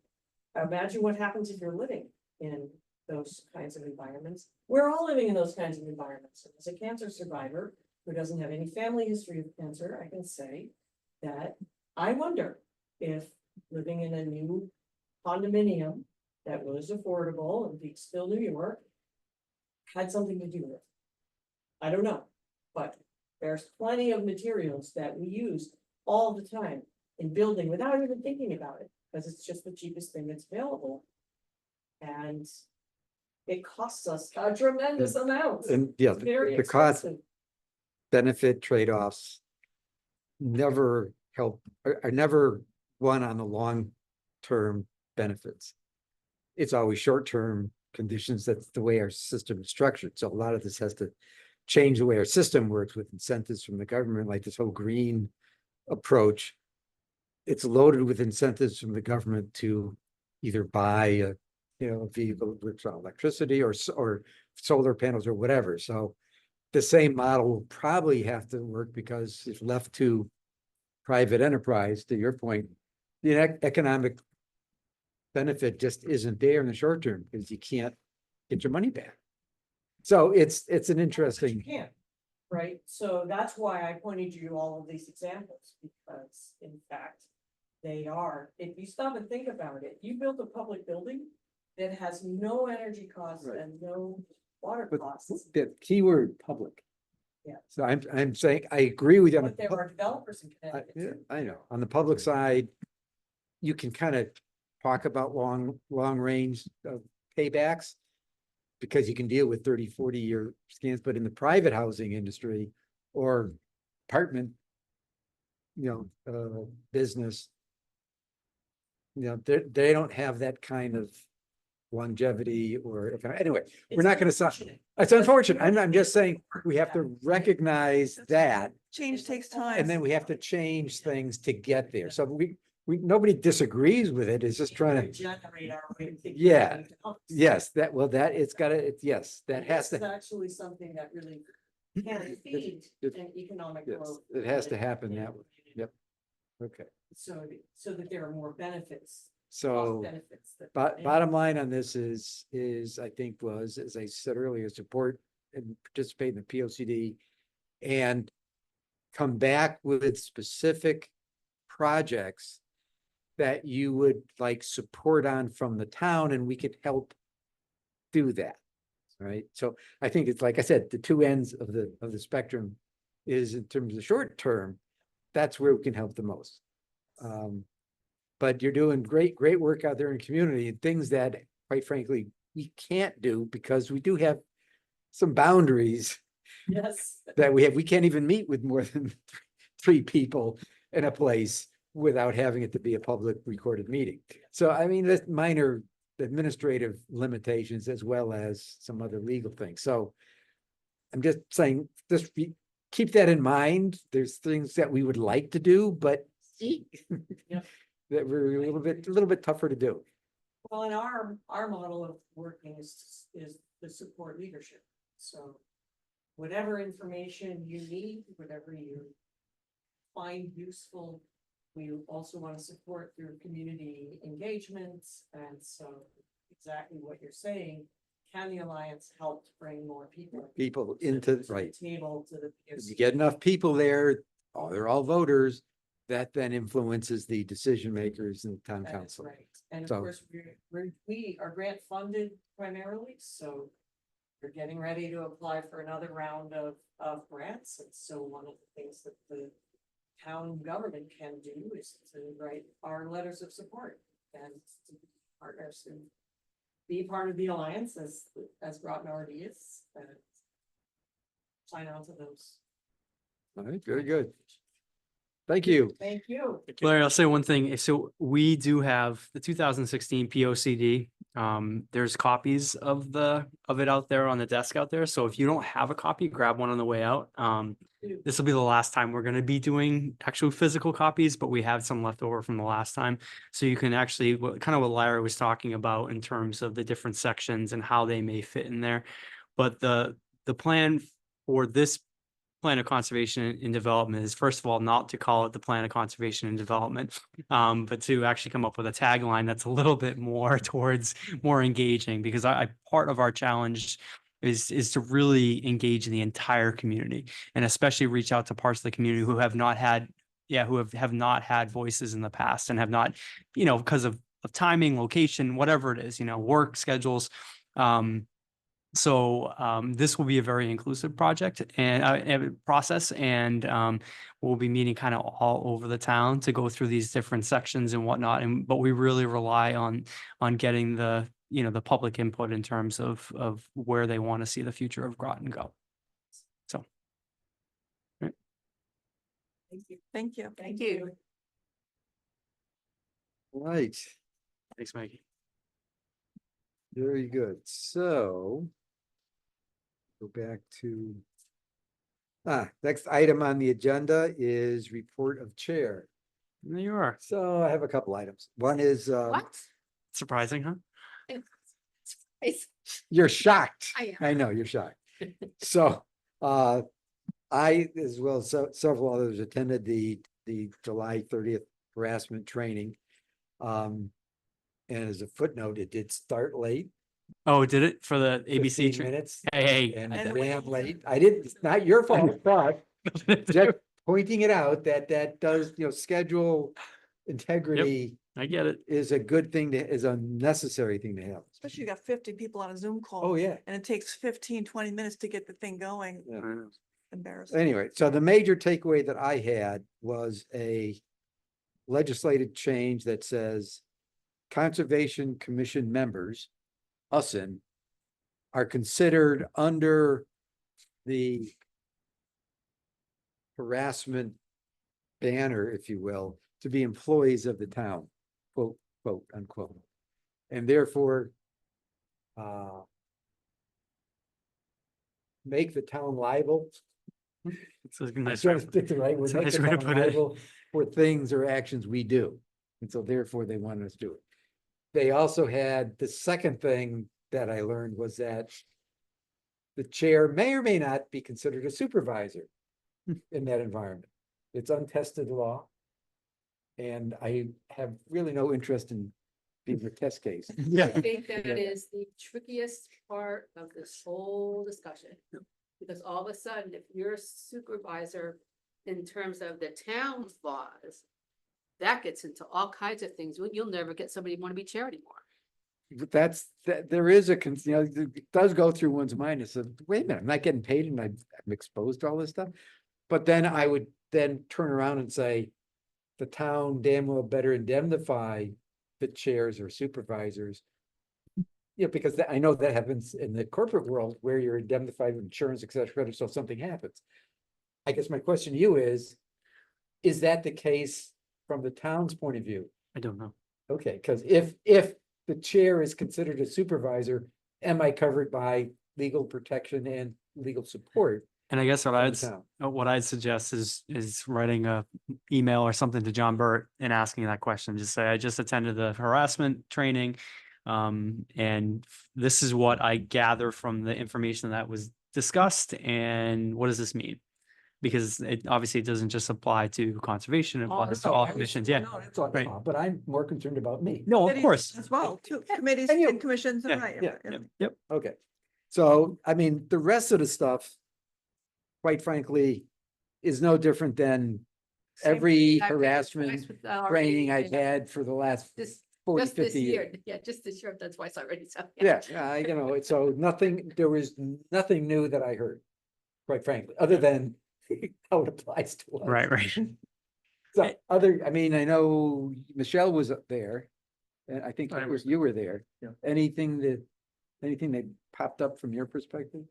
S5: imagine what happens if you're living in those kinds of environments. We're all living in those kinds of environments. As a cancer survivor, who doesn't have any family history of cancer, I can say that I wonder if living in a new condominium that was affordable in Peekskill, New York, had something to do with it. I don't know, but there's plenty of materials that we use all the time in building without even thinking about it, because it's just the cheapest thing that's available. And it costs us a tremendous amount.
S2: And yeah,
S5: It's very
S2: the cost
S5: expensive.
S2: benefit trade-offs never help, are never one on the long-term benefits. It's always short-term conditions. That's the way our system is structured. So a lot of this has to change the way our system works with incentives from the government, like this whole green approach. It's loaded with incentives from the government to either buy a, a vehicle with electricity or solar panels or whatever. So the same model will probably have to work, because if left to private enterprise, to your point, the economic benefit just isn't there in the short term, because you can't get your money back. So it's an
S5: But you
S2: interesting,
S5: can't, right? So that's why I pointed you to all of these examples, because in fact, they are, if you stop and think about it, you build a public building that has no energy costs
S2: Right.
S5: and no water
S2: but
S5: costs.
S2: the keyword public.
S5: Yeah.
S2: So I'm saying, I agree with you on
S5: But there
S2: the,
S5: are developers in Connecticut.
S2: yeah,
S5: too.
S2: I know, on the public side, you can kind of talk about long range paybacks, because you can deal with 30, 40-year scans, but in the private housing industry or apartment, business, they don't have that kind of longevity or, anyway, we're
S5: It's
S2: not gonna stop.
S5: unfortunate.
S2: It's unfortunate. I'm just saying, we have to recognize that,
S4: Change takes time.
S2: and then we have to change things to get there. So nobody disagrees with it. It's just trying to,
S5: Regenerate our way of thinking.
S2: Yeah.
S5: about economics.
S2: yes, it's gotta, yes, that
S5: And
S2: has
S5: this
S2: to.
S5: is actually something that really can feed
S2: it-
S5: an economic
S2: yes,
S5: growth.
S2: it has to
S5: in-
S2: happen
S5: in
S2: that
S5: a
S2: way.
S5: community.
S2: Yep. Okay,
S5: So that there are more benefits. cost
S2: so
S5: benefits that-
S2: bottom line on this is I think was, as I said earlier, support and participate in the POCD and come back with specific projects that you would like support on from the town, and we could help do that. Right? So I think it's, like I said, the two ends of the spectrum is, in terms of the short term, that's where we can help the most. But you're doing great work out there in the community, and things that, quite frankly, we can't do, because we do have some boundaries
S5: Yes.
S2: that we can't even meet with more than three people in a place without having it to be a public recorded meeting. So I mean, that's minor administrative limitations as well as some other legal things. So I'm just saying, just keep that in mind. There's things that we would like to do, but
S5: Yep.
S2: that we're a little bit tougher to do.
S5: Well, and our model of working is the support leadership. So whatever information you need, whatever you find useful, we also want to support through community engagements. And so exactly what you're saying, can the Alliance help to bring more people?
S2: People
S5: to
S2: into,
S5: the
S2: right.
S5: Table to the.
S2: If you get enough people there, they're all voters, that then influences the decision makers in the town
S5: That is
S2: council.
S5: right. And of
S2: So-
S5: course, we are grant funded primarily, so we're getting ready to apply for another round of grants. And so one of the things that the town government can do is to write our letters of support and to partners and be part of the alliance as Groton already is. And sign on to those.
S2: All right, very good. Thank you.
S5: Thank you.
S1: Larry, I'll say one thing. So we do have the 2016 POCD. There's copies of it out there on the desk out there. So if you don't have a copy, grab one on the way out. This will be the last time we're going to be doing actual physical copies, but we have some left over from the last time. So you can actually, kind of what Larry was talking about in terms of the different sections and how they may fit in there. But the plan for this plan of conservation and development is, first of all, not to call it the plan of conservation and development, but to actually come up with a tagline that's a little bit more towards more engaging, because I part of our challenge is to really engage the entire community and especially reach out to parts of the community who have not had, who have not had voices in the past and have not, because of timing, location, whatever it is, work schedules. This will be a very inclusive project and process, and we'll be meeting kind of all over the town to go through these different sections and whatnot. But we really rely on getting the public input in terms of where they want to see the future of Groton go. So. Right.
S4: Thank you. Thank you.
S5: Thank you.
S2: Right,
S1: Thanks, Maggie.
S2: very good. So go back to next item on the agenda is report of chair.
S1: There you are.
S2: So I have a couple items. One is,
S8: What?
S1: Surprising, huh?
S2: you're shocked.
S8: I am.
S2: I know, you're shocked. So, I, as well as several others, attended the July 30th harassment training. And as a footnote, it did start late.
S1: Oh, did it for the
S2: 15
S1: ABC?
S2: minutes.
S1: Hey,
S2: And
S4: And
S2: damn late. I didn't, it's not your fault, but
S1: hey.
S2: just pointing it out that does, schedule integrity
S1: I get it.
S2: is a good thing is a necessary thing to have.
S4: Especially you got 50 people on a Zoom call.
S2: Oh, yeah.
S4: And it takes 15, 20 minutes to get the thing going.
S2: Yeah.
S4: Embarrassing.
S2: Anyway, so the major takeaway that I had was a legislative change that says Conservation Commission members, USIN, are considered under the harassment banner, if you will, to be employees of the town, quote, quote, unquote. And therefore, make the town liable.
S1: It's a
S2: I'm
S1: nice
S2: trying
S1: way-
S2: to pick the right word,
S1: it's a
S2: make
S1: nice
S2: the
S1: way to
S2: town
S1: put it.
S2: liable for things or actions we do. And so therefore they wanted us to do it. They also had, the second thing that I learned was that the chair may or may not be considered a supervisor in that environment. It's untested law. And I have really no interest in being a test case.
S1: Yeah.
S8: I think that
S2: Yeah.
S8: is the trickiest part of this whole discussion. Because all of a sudden, if you're a supervisor in terms of the town's laws, that gets into all kinds of things. You'll never get somebody who want to be chair anymore.
S2: But there is it does go through one's mind. It's wait a minute, I'm not getting paid and I'm exposed to all this stuff. But then I would then turn around and say, the town damn well better indemnify the chairs or supervisors. Because I know that happens in the corporate world where you're indemnified with insurance, et cetera, so if something happens. I guess my question to you is that the case from the town's point of view?
S1: I don't know.
S2: Okay, because if the chair is considered a supervisor, am I covered by legal protection and legal support?
S1: And I guess
S2: from the town?
S1: what I'd suggest is writing a email or something to John Burt and asking that question. Just say, I just attended the harassment training. And this is what I gather from the information that was discussed. And what does this mean? Because it obviously it doesn't just apply to conservation, it applies to all commissions. Yeah.
S2: No, it's all-
S1: Right.
S2: But I'm more concerned about me.
S1: No, of
S4: Cities
S1: course.
S4: As well, too, committees
S2: And you-
S4: and commissions. and
S1: Yeah,
S4: right,
S2: yeah,
S4: yeah.
S1: Yep.
S2: Okay, so I mean, the rest of the stuff, quite frankly, is no different than
S8: Same
S2: every
S8: thing I've done
S2: harassment
S8: twice with our
S2: training I've
S8: meeting.
S2: had for the last
S8: This,
S2: 40,
S8: just this
S2: 50
S8: year,
S2: years.
S8: yeah, just this year, I've done twice already, so.
S2: Yeah, so there was nothing new that I heard, quite frankly, other than how it applies to us.
S1: Right.
S2: So I mean, I know Michelle was up there, and I think
S9: I was
S2: you were there.
S9: Yeah.
S2: Anything that popped up from your perspective?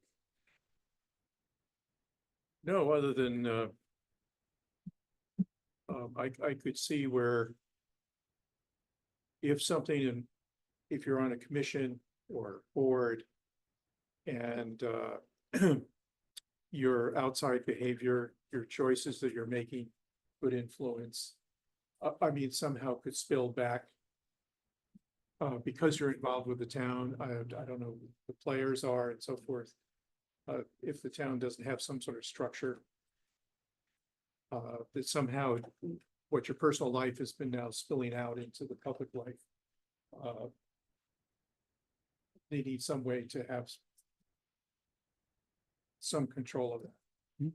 S9: No, other than, I could see where if you're on a commission or board and, your outside behavior, your choices that you're making could influence, I mean, somehow could spill back. Because you're involved with the town, I don't know who the players are and so forth. If the town doesn't have some sort of structure. That somehow what your personal life has been now spilling out into the public life. They need some way to have some control of that.
S1: Mhm.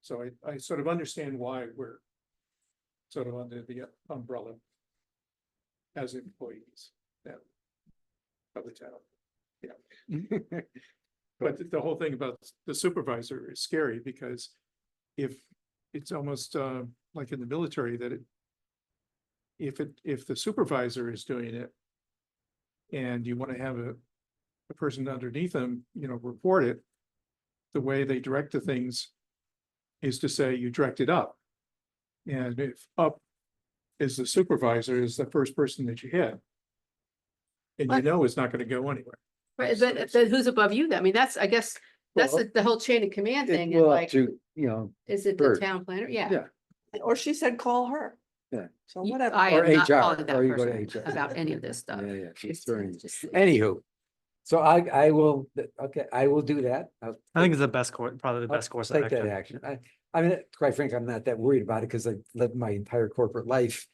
S9: So I sort of understand why we're sort of under the umbrella as employees now of the town. Yeah. But the whole thing about the supervisor is scary because if it's almost like in the military that if the supervisor is doing it and you want to have a person underneath them, report it, the way they direct the things is to say you direct it up. And if up is the supervisor, is the first person that you hit. And you
S8: What?
S9: know it's not going to go anywhere.
S8: Right, but who's above you then? I mean, that's, I guess, that's
S2: Well,
S8: the whole chain of command thing, is
S2: Well,
S8: like,
S2: to,
S8: is it the
S2: Bert.
S8: town planner? Yeah.
S2: Yeah.
S4: Or she said, call her.
S2: Yeah.
S4: So
S8: You-
S4: whatever.
S8: I
S2: Or
S8: am not
S2: HR,
S8: calling that
S2: or you go to
S8: person
S2: HR.
S8: about any of this stuff.
S2: Yeah, yeah, she's
S8: It's
S2: very-
S8: just-
S2: Anywho, so I will, okay, I will do that.
S1: I think it's the best course, probably the
S2: I'll
S1: best course of
S2: take that
S1: action.
S2: action. I mean, quite frankly, I'm not that worried about it because I've lived my entire corporate life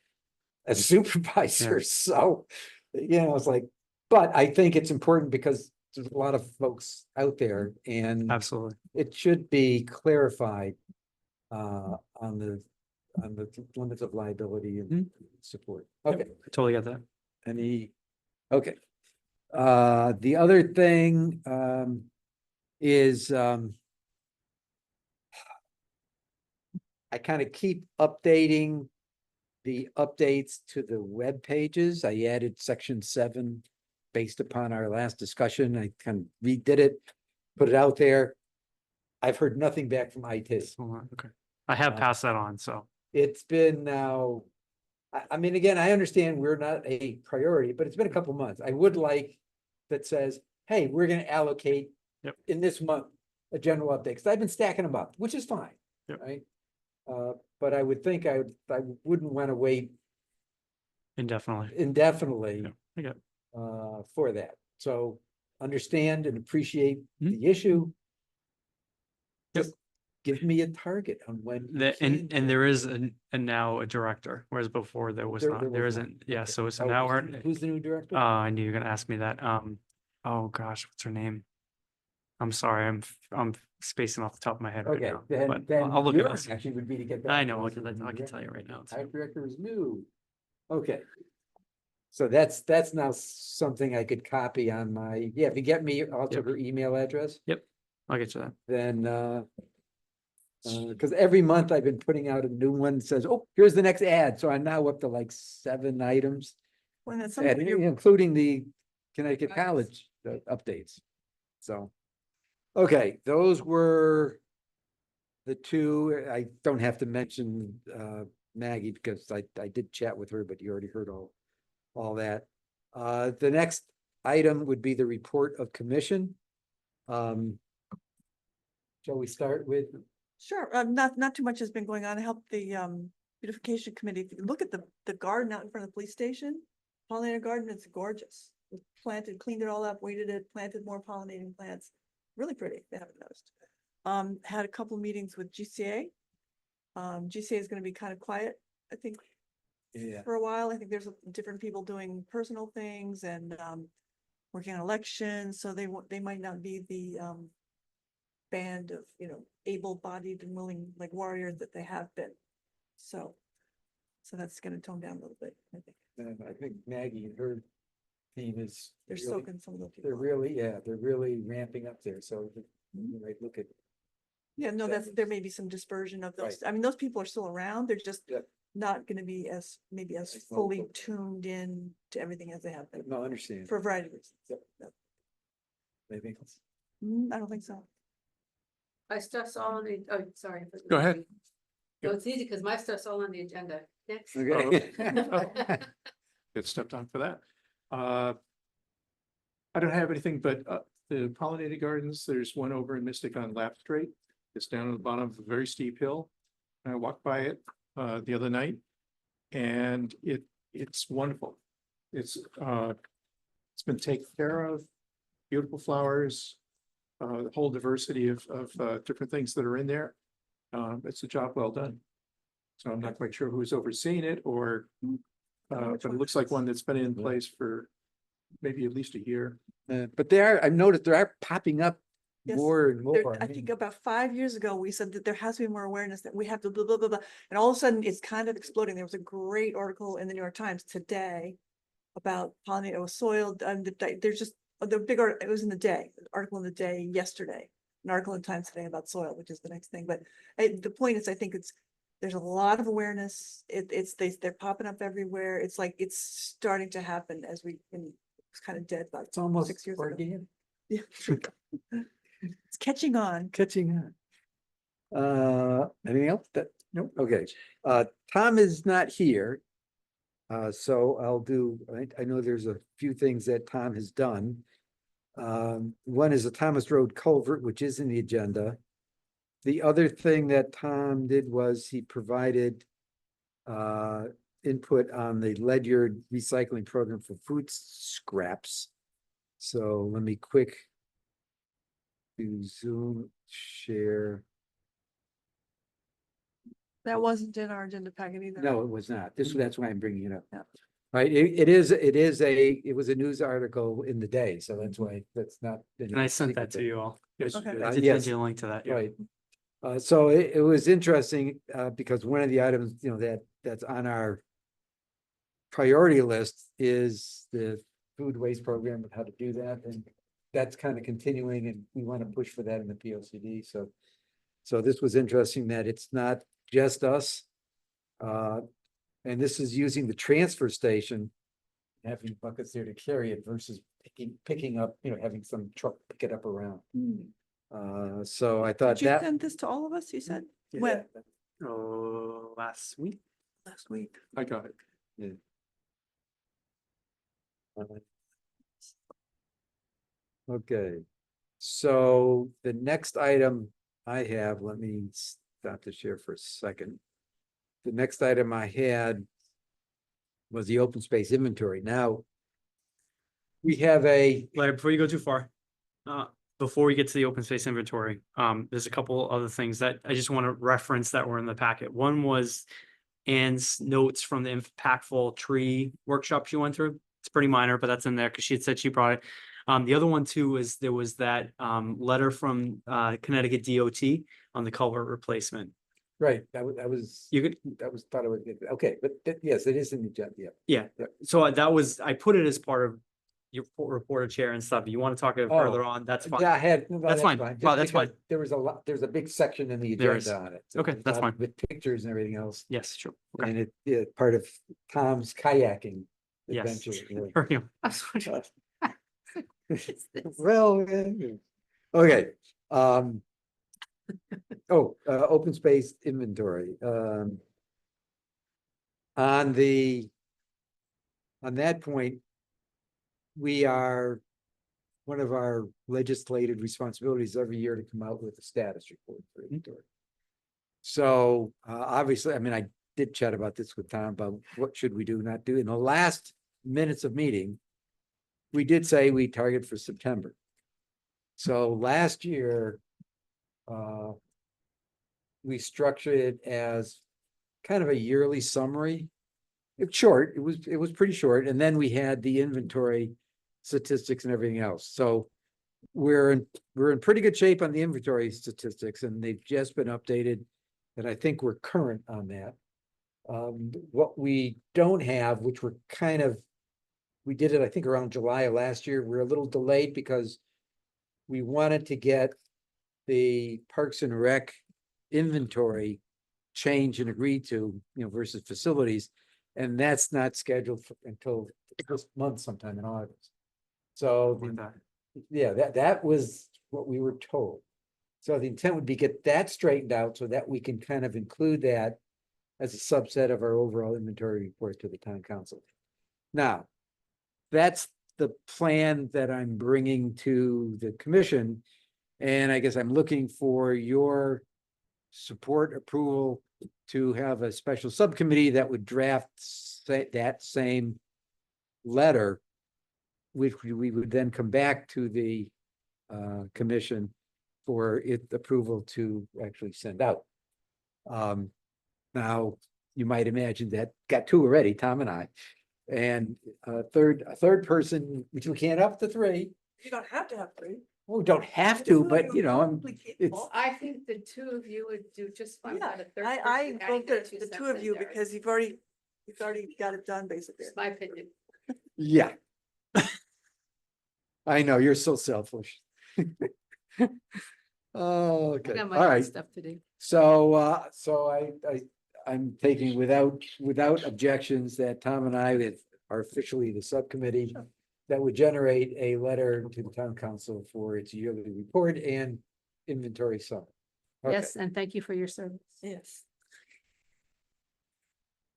S2: as a supervisor, so, it's like, but I think it's important because there's a lot of folks out there and
S1: Absolutely.
S2: it should be clarified on the limits of liability and support. Okay,
S1: I totally get that.
S2: okay. The other thing is I kind of keep updating the updates to the web pages. I added section 7 based upon our last discussion. I kind of redid it, put it out there. I've heard nothing back from IT.
S1: Hold on, okay. I have passed that on, so.
S2: It's been now, I mean, again, I understand we're not a priority, but it's been a couple months. I would like that says, hey, we're gonna allocate
S1: Yep.
S2: in this month a general update, because I've been stacking them up, which is fine.
S1: Yep.
S2: Right? But I would think I wouldn't want to wait
S1: Indefinitely.
S2: indefinitely
S1: Yeah, I get it.
S2: for that. So understand and appreciate
S1: Mhm.
S2: the issue.
S1: Yep.
S2: Just give me a target on when. you
S1: The,
S2: can do
S1: and
S2: it.
S1: there is and now a director, whereas before there was
S2: There
S1: not, there
S2: was not.
S1: isn't. Yeah,
S2: Okay.
S1: so
S2: Oh,
S1: now we're,
S2: who's the new director?
S1: I knew you were gonna ask me that. Oh gosh, what's her name? I'm sorry, I'm spacing off the top of my head right
S2: Okay,
S1: now,
S2: then,
S1: but
S2: then
S1: I'll look at
S2: your
S1: this.
S2: action would be to get.
S1: I
S2: back
S1: know,
S2: to
S1: I
S2: us
S1: can,
S2: with the
S1: I
S2: new
S1: can tell you right now.
S2: Type
S1: too.
S2: director is new. Okay. So that's now something I could copy on my, if you get me also
S1: Yep.
S2: her email address,
S1: I'll get you that.
S2: then because every month I've been putting out a new one that says, oh, here's the next ad. So I'm now up to like 7 items,
S4: When that's some,
S2: and including the Connecticut College updates. So, okay, those were the two. I don't have to mention Maggie because I did chat with her, but you already heard all that. The next item would be the report of commission. Shall we start with?
S4: sure, not too much has been going on. I helped the beautification committee. If you look at the garden out in front of the police station, pollinator garden, it's gorgeous. We planted, cleaned it all up, weeded it, planted more pollinating plants. Really pretty, they haven't noticed. Had a couple of meetings with GCA. GCA is gonna be kind of quiet, I think,
S2: Yeah.
S4: for a while. I think there's different people doing personal things and working on elections, so they might not be the band of, able-bodied and willing, like, warriors that they have been. So that's gonna tone down a little bit, I think.
S2: And I think Maggie and her team is.
S4: They're
S2: really-
S4: soaking some of those people.
S2: They're really ramping up there. So you might look at.
S4: Yeah, no, there may be some dispersion of those.
S2: Right.
S4: I mean, those people are still around. They're just
S2: Yep.
S4: not gonna be maybe as
S2: Like
S4: fully
S2: local.
S4: tuned in to everything as they have been,
S2: No, I understand.
S4: for a variety of reasons.
S2: Yep. Anything else?
S4: I don't think so.
S8: My stuff's all on the, oh, sorry.
S9: Go ahead.
S8: No, it's easy because my stuff's all on the agenda. Next.
S2: Okay.
S9: Get stepped on for that. I don't have anything but the pollinated gardens. There's one over in Mystic on Lap Street. It's down at the bottom of a very steep hill. I walked by it the other night and it's wonderful. It's been taken care of, beautiful flowers, the whole diversity of different things that are in there. It's a job well done. So I'm not quite sure who's overseeing it or, but it looks like one that's been in place for maybe at least a year.
S2: But I've noticed there are popping up
S4: Yes,
S2: more and
S4: There-
S2: more.
S4: I think about 5 years ago, we said that there has to be more awareness that we have to blah, blah, blah, blah. And all of a sudden, it's kind of exploding. There was a great article in the New York Times today about pollinated soil, and there's just, the big art, it was in the day, an article in the day yesterday, an article in Times today about soil, which is the next thing. But the point is, I think there's a lot of awareness. They're popping up everywhere. It's like, it's starting to happen as it's kind of dead about
S2: It's almost
S4: 6 years ago.
S2: organic,
S4: Yeah. It's catching on.
S2: catching on. Anything else?
S9: Nope.
S2: Okay, Tom is not here. So I know there's a few things that Tom has done. One is the Thomas Road culvert, which is in the agenda. The other thing that Tom did was he provided input on the Ledyard recycling program for food scraps. So let me do Zoom share.
S4: That wasn't in our agenda packet either.
S2: No, it was not. That's why I'm bringing it up.
S4: Yeah.
S2: Right, it was a news article in the day, so that's why that's not.
S1: And I sent that to you all.
S9: Yes,
S4: Okay.
S9: yes.
S1: I did
S2: yes.
S1: send you a link to that. Yeah.
S2: Right. So it was interesting, because one of the items, that's on our priority list is the food waste program and how to do that, and that's kind of continuing, and we want to push for that in the P O C D, so this was interesting that it's not just us. And this is using the transfer station, having buckets there to carry it versus picking up, having some truck pick it up around. So I thought
S4: Did you
S2: that.
S4: send this to all of us, you said?
S2: Yeah.
S4: When?
S1: Oh, last week.
S4: Last week.
S9: I got it.
S2: Okay, so the next item I have, let me stop the share for a second. The next item I had was the open space inventory. Now, we have
S1: Larry, before you go too far, before we get to the open space inventory, there's a couple other things that I just want to reference that were in the packet. One was Ann's notes from the impactful tree workshop she went through. It's pretty minor, but that's in there because she had said she brought it. The other one too is there was that letter from Connecticut DOT on the culvert replacement.
S2: right, that was,
S1: You could,
S2: thought it was, okay, but yes, it is in the agenda, yeah.
S1: so that was, I put it as part of your reporter chair and stuff. You want to talk it
S2: Oh,
S1: further on, that's fine.
S2: Yeah, I had.
S1: That's fine.
S2: just
S1: Well, that's
S2: because
S1: fine.
S2: There was there's a big section in the
S1: There is.
S2: agenda on it.
S1: Okay,
S2: there's a
S1: that's
S2: lot
S1: fine.
S2: With pictures and everything else,
S1: Yes, sure. Okay.
S2: and it part of Tom's kayaking
S1: Yes.
S2: adventure. yeah.
S1: Hurry up.
S2: Well, okay, open space inventory, on that point, one of our legislative responsibilities every year to come out with a status report for inventory. So, obviously, I mean, I did chat about this with Tom about what should we do, not do. In the last minutes of meeting, we did say we target for September. So last year, we structured it as kind of a yearly summary. It's short, it was pretty short, and then we had the inventory statistics and everything else. So we're in pretty good shape on the inventory statistics, and they've just been updated, and I think we're current on that. What we don't have, which we did it, I think, around July of last year. We're a little delayed because we wanted to get the Parks and Rec inventory changed and agreed to, versus facilities. And that's not scheduled until this month, sometime in August. So, yeah, that was what we were told. So the intent would be get that straightened out so that we can kind of include that as a subset of our overall inventory report to the town council. Now, that's the plan that I'm bringing to the commission. And I guess I'm looking for your support, approval to have a special subcommittee that would draft that same letter, which we would then come back to the commission for its approval to actually send out. Now, you might imagine that got two already, Tom and I. And a third person, which we can't up to three.
S4: You don't have to have three.
S2: We don't have to, but you know, it's,
S8: Well, I think the two of you would do just fine.
S4: Yeah,
S8: without a third
S4: I
S8: person adding
S4: vote
S8: their
S4: that the
S8: cents
S4: two of
S8: in
S4: you,
S8: there.
S4: because you've already got it done, basically.
S8: It's my opinion.
S2: yeah. I know, you're so selfish. Oh,
S8: I
S2: okay,
S8: got my
S2: all
S8: own
S2: right.
S8: stuff to do.
S2: So, I'm taking without objections that Tom and I are officially the subcommittee that would generate a letter to the town council for its yearly report and inventory summary. Okay.
S8: Yes, and thank you for your service.
S4: Yes.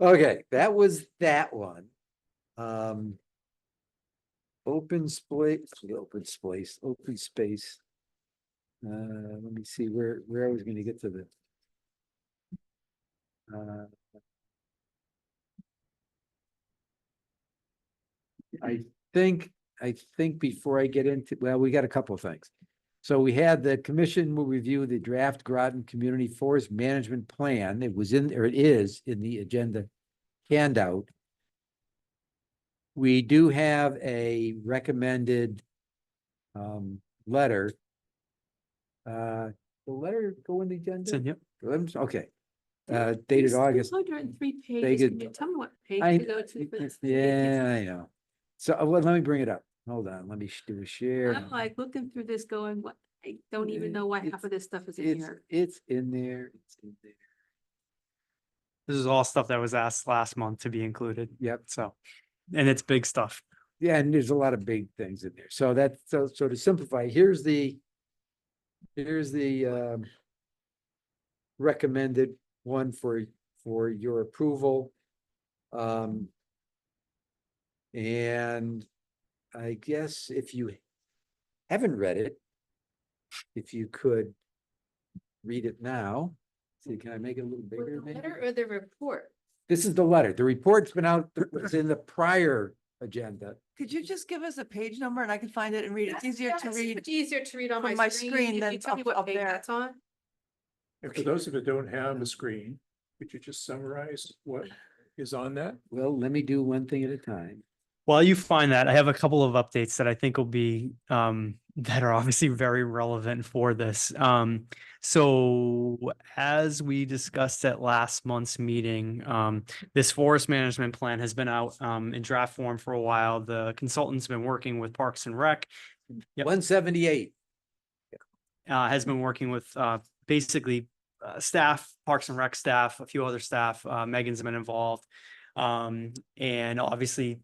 S2: Okay, that was that one. Open space. Let me see where I was gonna get to the. I think before I get into, well, we got a couple of things. So we had the commission will review the draft Groton Community Forest Management Plan. It was in, or it is in the agenda handout. We do have a recommended letter. The letter go in the agenda?
S1: Yep.
S2: Okay. Dated August.
S8: 103 pages.
S2: Dated-
S8: Can you tell me what page
S2: I-
S8: to go to for this?
S2: Yeah, I know. So, well, let me bring it up. Hold on, let me do a share.
S8: I'm like looking through this going, what, I don't even know why half of this stuff is in
S2: It's,
S8: here.
S2: it's in there, it's in there.
S1: This is all stuff that was asked last month to be included.
S2: Yep.
S1: So, and it's big stuff.
S2: Yeah, and there's a lot of big things in there. So that's, so to simplify, here's the recommended one for your approval. And I guess if you haven't read it, if you could read it now. See, can I make it a little
S8: The
S2: bigger? maybe?
S8: letter or the report?
S2: This is the letter. The report's been out, it's in the prior agenda.
S4: Could you just give us a page number and I can find it and read it? It's easier to
S8: Yes,
S4: read.
S8: It's easier to read on
S4: from
S8: my
S4: my
S8: screen.
S4: screen
S8: If
S4: than
S8: you tell me
S4: up
S8: what page
S4: there.
S8: that's on.
S9: And for those of you who don't have a screen, could you just summarize what is on that?
S2: Well, let me do one thing at a time.
S1: While you find that, I have a couple of updates that I think will be that are obviously very relevant for this. So as we discussed at last month's meeting, this forest management plan has been out in draft form for a while. The consultant's been working with Parks and Rec. Yep.
S2: 178.
S1: Has been working with basically staff, Parks and Rec staff, a few other staff. Megan's been involved. And obviously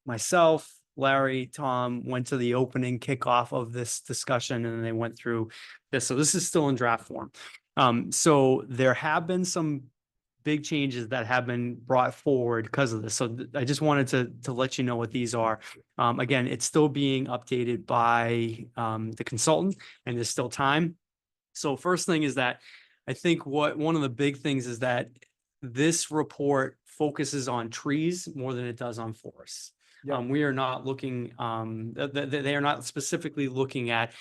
S1: myself, Larry, Tom went to the opening kickoff of this discussion and they went through this. So this is still in draft form. So there have been some big changes that have been brought forward because of this. So I just wanted to let you know what these are. Again, it's still being updated by the consultant and there's still time. So first thing is that I think one of the big things is that this report focuses on trees more than it does on forests.
S2: Yep.
S1: We are not looking, they are not specifically looking at,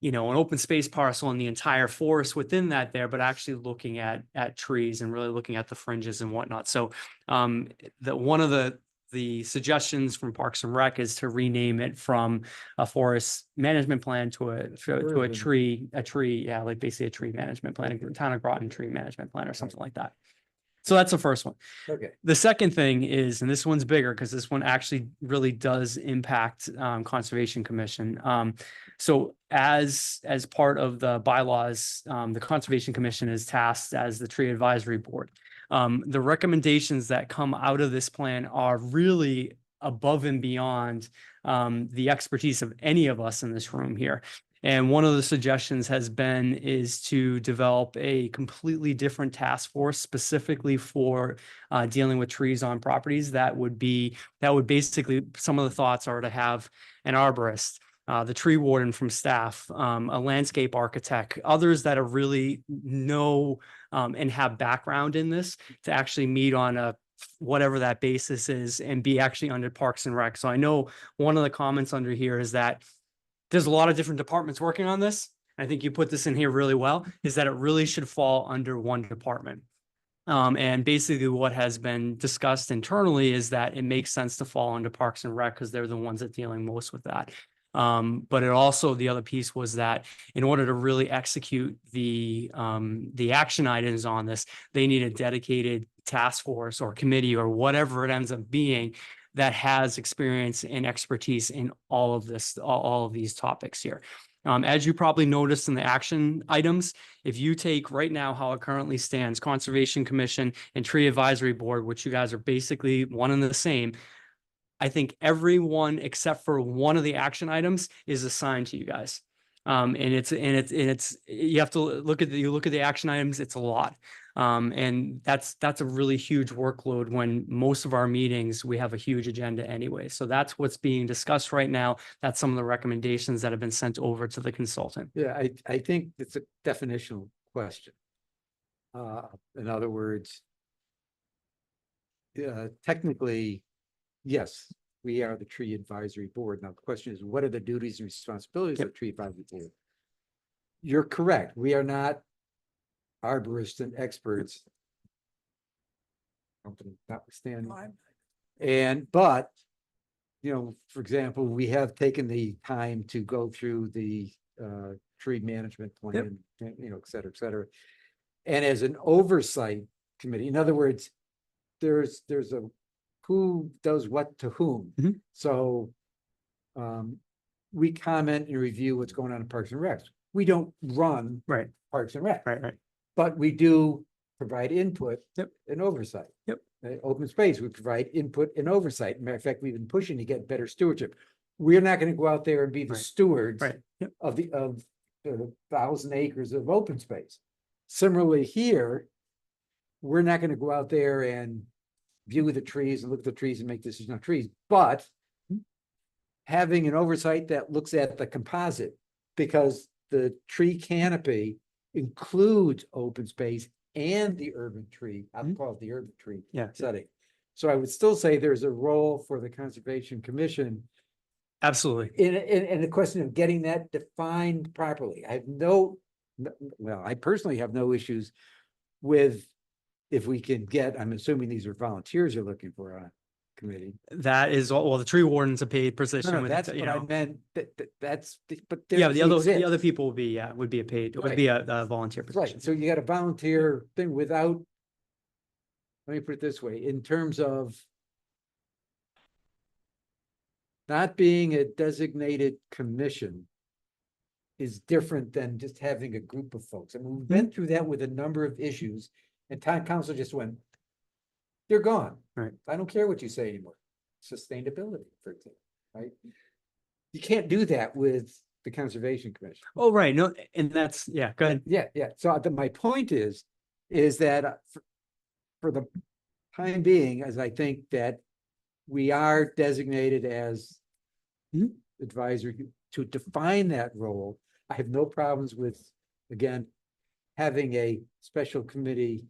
S1: an open space parcel and the entire forest within that there, but actually looking at trees and really looking at the fringes and whatnot. So one of the suggestions from Parks and Rec is to rename it from a forest management plan to a tree, yeah, like basically a tree management plan, a town of Groton tree management plan or something like that. So that's the first one.
S2: Okay.
S1: The second thing is, and this one's bigger because this one actually really does impact Conservation Commission. So as part of the bylaws, the Conservation Commission is tasked as the Tree Advisory Board. The recommendations that come out of this plan are really above and beyond the expertise of any of us in this room here. And one of the suggestions is to develop a completely different task force specifically for dealing with trees on properties. That would basically, some of the thoughts are to have an arborist, the tree warden from staff, a landscape architect, others that are really know and have background in this to actually meet on whatever that basis is and be actually under Parks and Rec. So I know one of the comments under here is that there's a lot of different departments working on this. I think you put this in here really well, is that it really should fall under one department. And basically what has been discussed internally is that it makes sense to fall under Parks and Rec because they're the ones that are dealing most with that. But it also, the other piece was that in order to really execute the action items on this, they need a dedicated task force or committee or whatever it ends up being that has experience and expertise in all of this, all of these topics here. As you probably noticed in the action items, if you take right now how it currently stands, Conservation Commission and Tree Advisory Board, which you guys are basically one and the same, I think everyone except for one of the action items is assigned to you guys. And you have to look at the action items, it's a lot. And that's a really huge workload when most of our meetings, we have a huge agenda anyway. So that's what's being discussed right now. That's some of the recommendations that have been sent over to the consultant.
S2: Yeah, I think it's a definitional question. In other words, technically, yes, we are the tree advisory board. Now, the question is, what are the duties and responsibilities of the tree advisory board? You're correct. We are not arborists and experts. Notwithstanding. But, you know, for example, we have taken the time to go through the tree management plan, you know, et cetera, et cetera. And as an oversight committee, in other words, there's a who does what to whom.
S1: Mhm.
S2: So we comment and review what's going on in Parks and Recs. We don't run
S1: Right,
S2: Parks and Rec,
S1: right, right.
S2: but we do provide input
S1: Yep.
S2: and oversight.
S1: Yep.
S2: Open space, we provide input and oversight. Matter of fact, we've been pushing to get better stewardship. We're not going to go out there and be the
S1: Right.
S2: stewards
S1: Right. Yep.
S2: of the 1,000 acres of open space. Similarly here, we're not going to go out there and view the trees and look at the trees and make decisions on trees, but having an oversight that looks at the composite, because the tree canopy includes open space and the urban tree, I'll call it the urban tree
S1: Yeah.
S2: setting. So I would still say there's a role for the Conservation Commission
S1: Absolutely.
S2: in the question of getting that defined properly. I have well, I personally have no issues with if we can get, I'm assuming these are volunteers you're looking for on a committee.
S1: That is, well, the tree warden's a paid position
S2: No,
S1: with,
S2: that's
S1: you
S2: what I
S1: know.
S2: meant, that's, but.
S1: Yeah, the other
S2: exists.
S1: people would be, would be a paid, would be a volunteer position.
S2: Right, so you got a volunteer thing without. Let me put it this way, in terms of. Not being a designated commission. Is different than just having a group of folks. I mean, we've been through that with a number of issues, and town council just went. They're gone.
S1: Right.
S2: I don't care what you say anymore. Sustainability, for example, right? You can't do that with the Conservation Commission.
S1: Oh, right. No, and that's, yeah, go ahead.
S2: Yeah. So my point is that for the time being, as I think that we are designated as
S1: Mhm.
S2: advisory to define that role. I have no problems with, again, having a special committee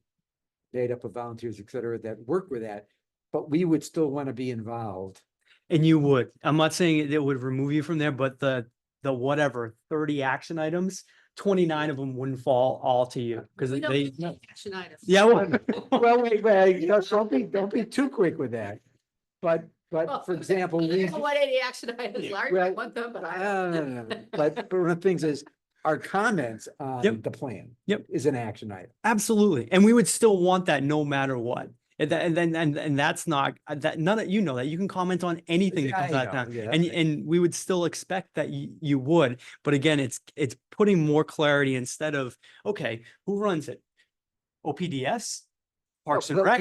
S2: made up of volunteers, et cetera, that work with that, but we would still want to be involved.
S1: And you would, I'm not saying it would remove you from there, but the whatever, 30 action items, 29 of them wouldn't fall all to you, because
S8: We don't
S1: they,
S8: need any action items.
S1: yeah, well,
S2: Well, wait, you know, don't be too quick with that. But for example,
S8: I
S2: we.
S8: don't know what any action items are, I
S2: Well,
S8: want them, but I.
S2: No. But one of the things is, our comments on
S1: Yep.
S2: the plan.
S1: Yep.
S2: Is an action item.
S1: absolutely. And we would still want that no matter what. And that's not, that none of, you know, that you can comment on anything that comes
S2: I
S1: out of
S2: know,
S1: town.
S2: yeah,
S1: And,
S2: that's-
S1: and we would still expect that you would, but again, it's putting more clarity instead of, okay, who runs it? OPDS? Parks and
S2: Well,
S1: Rec?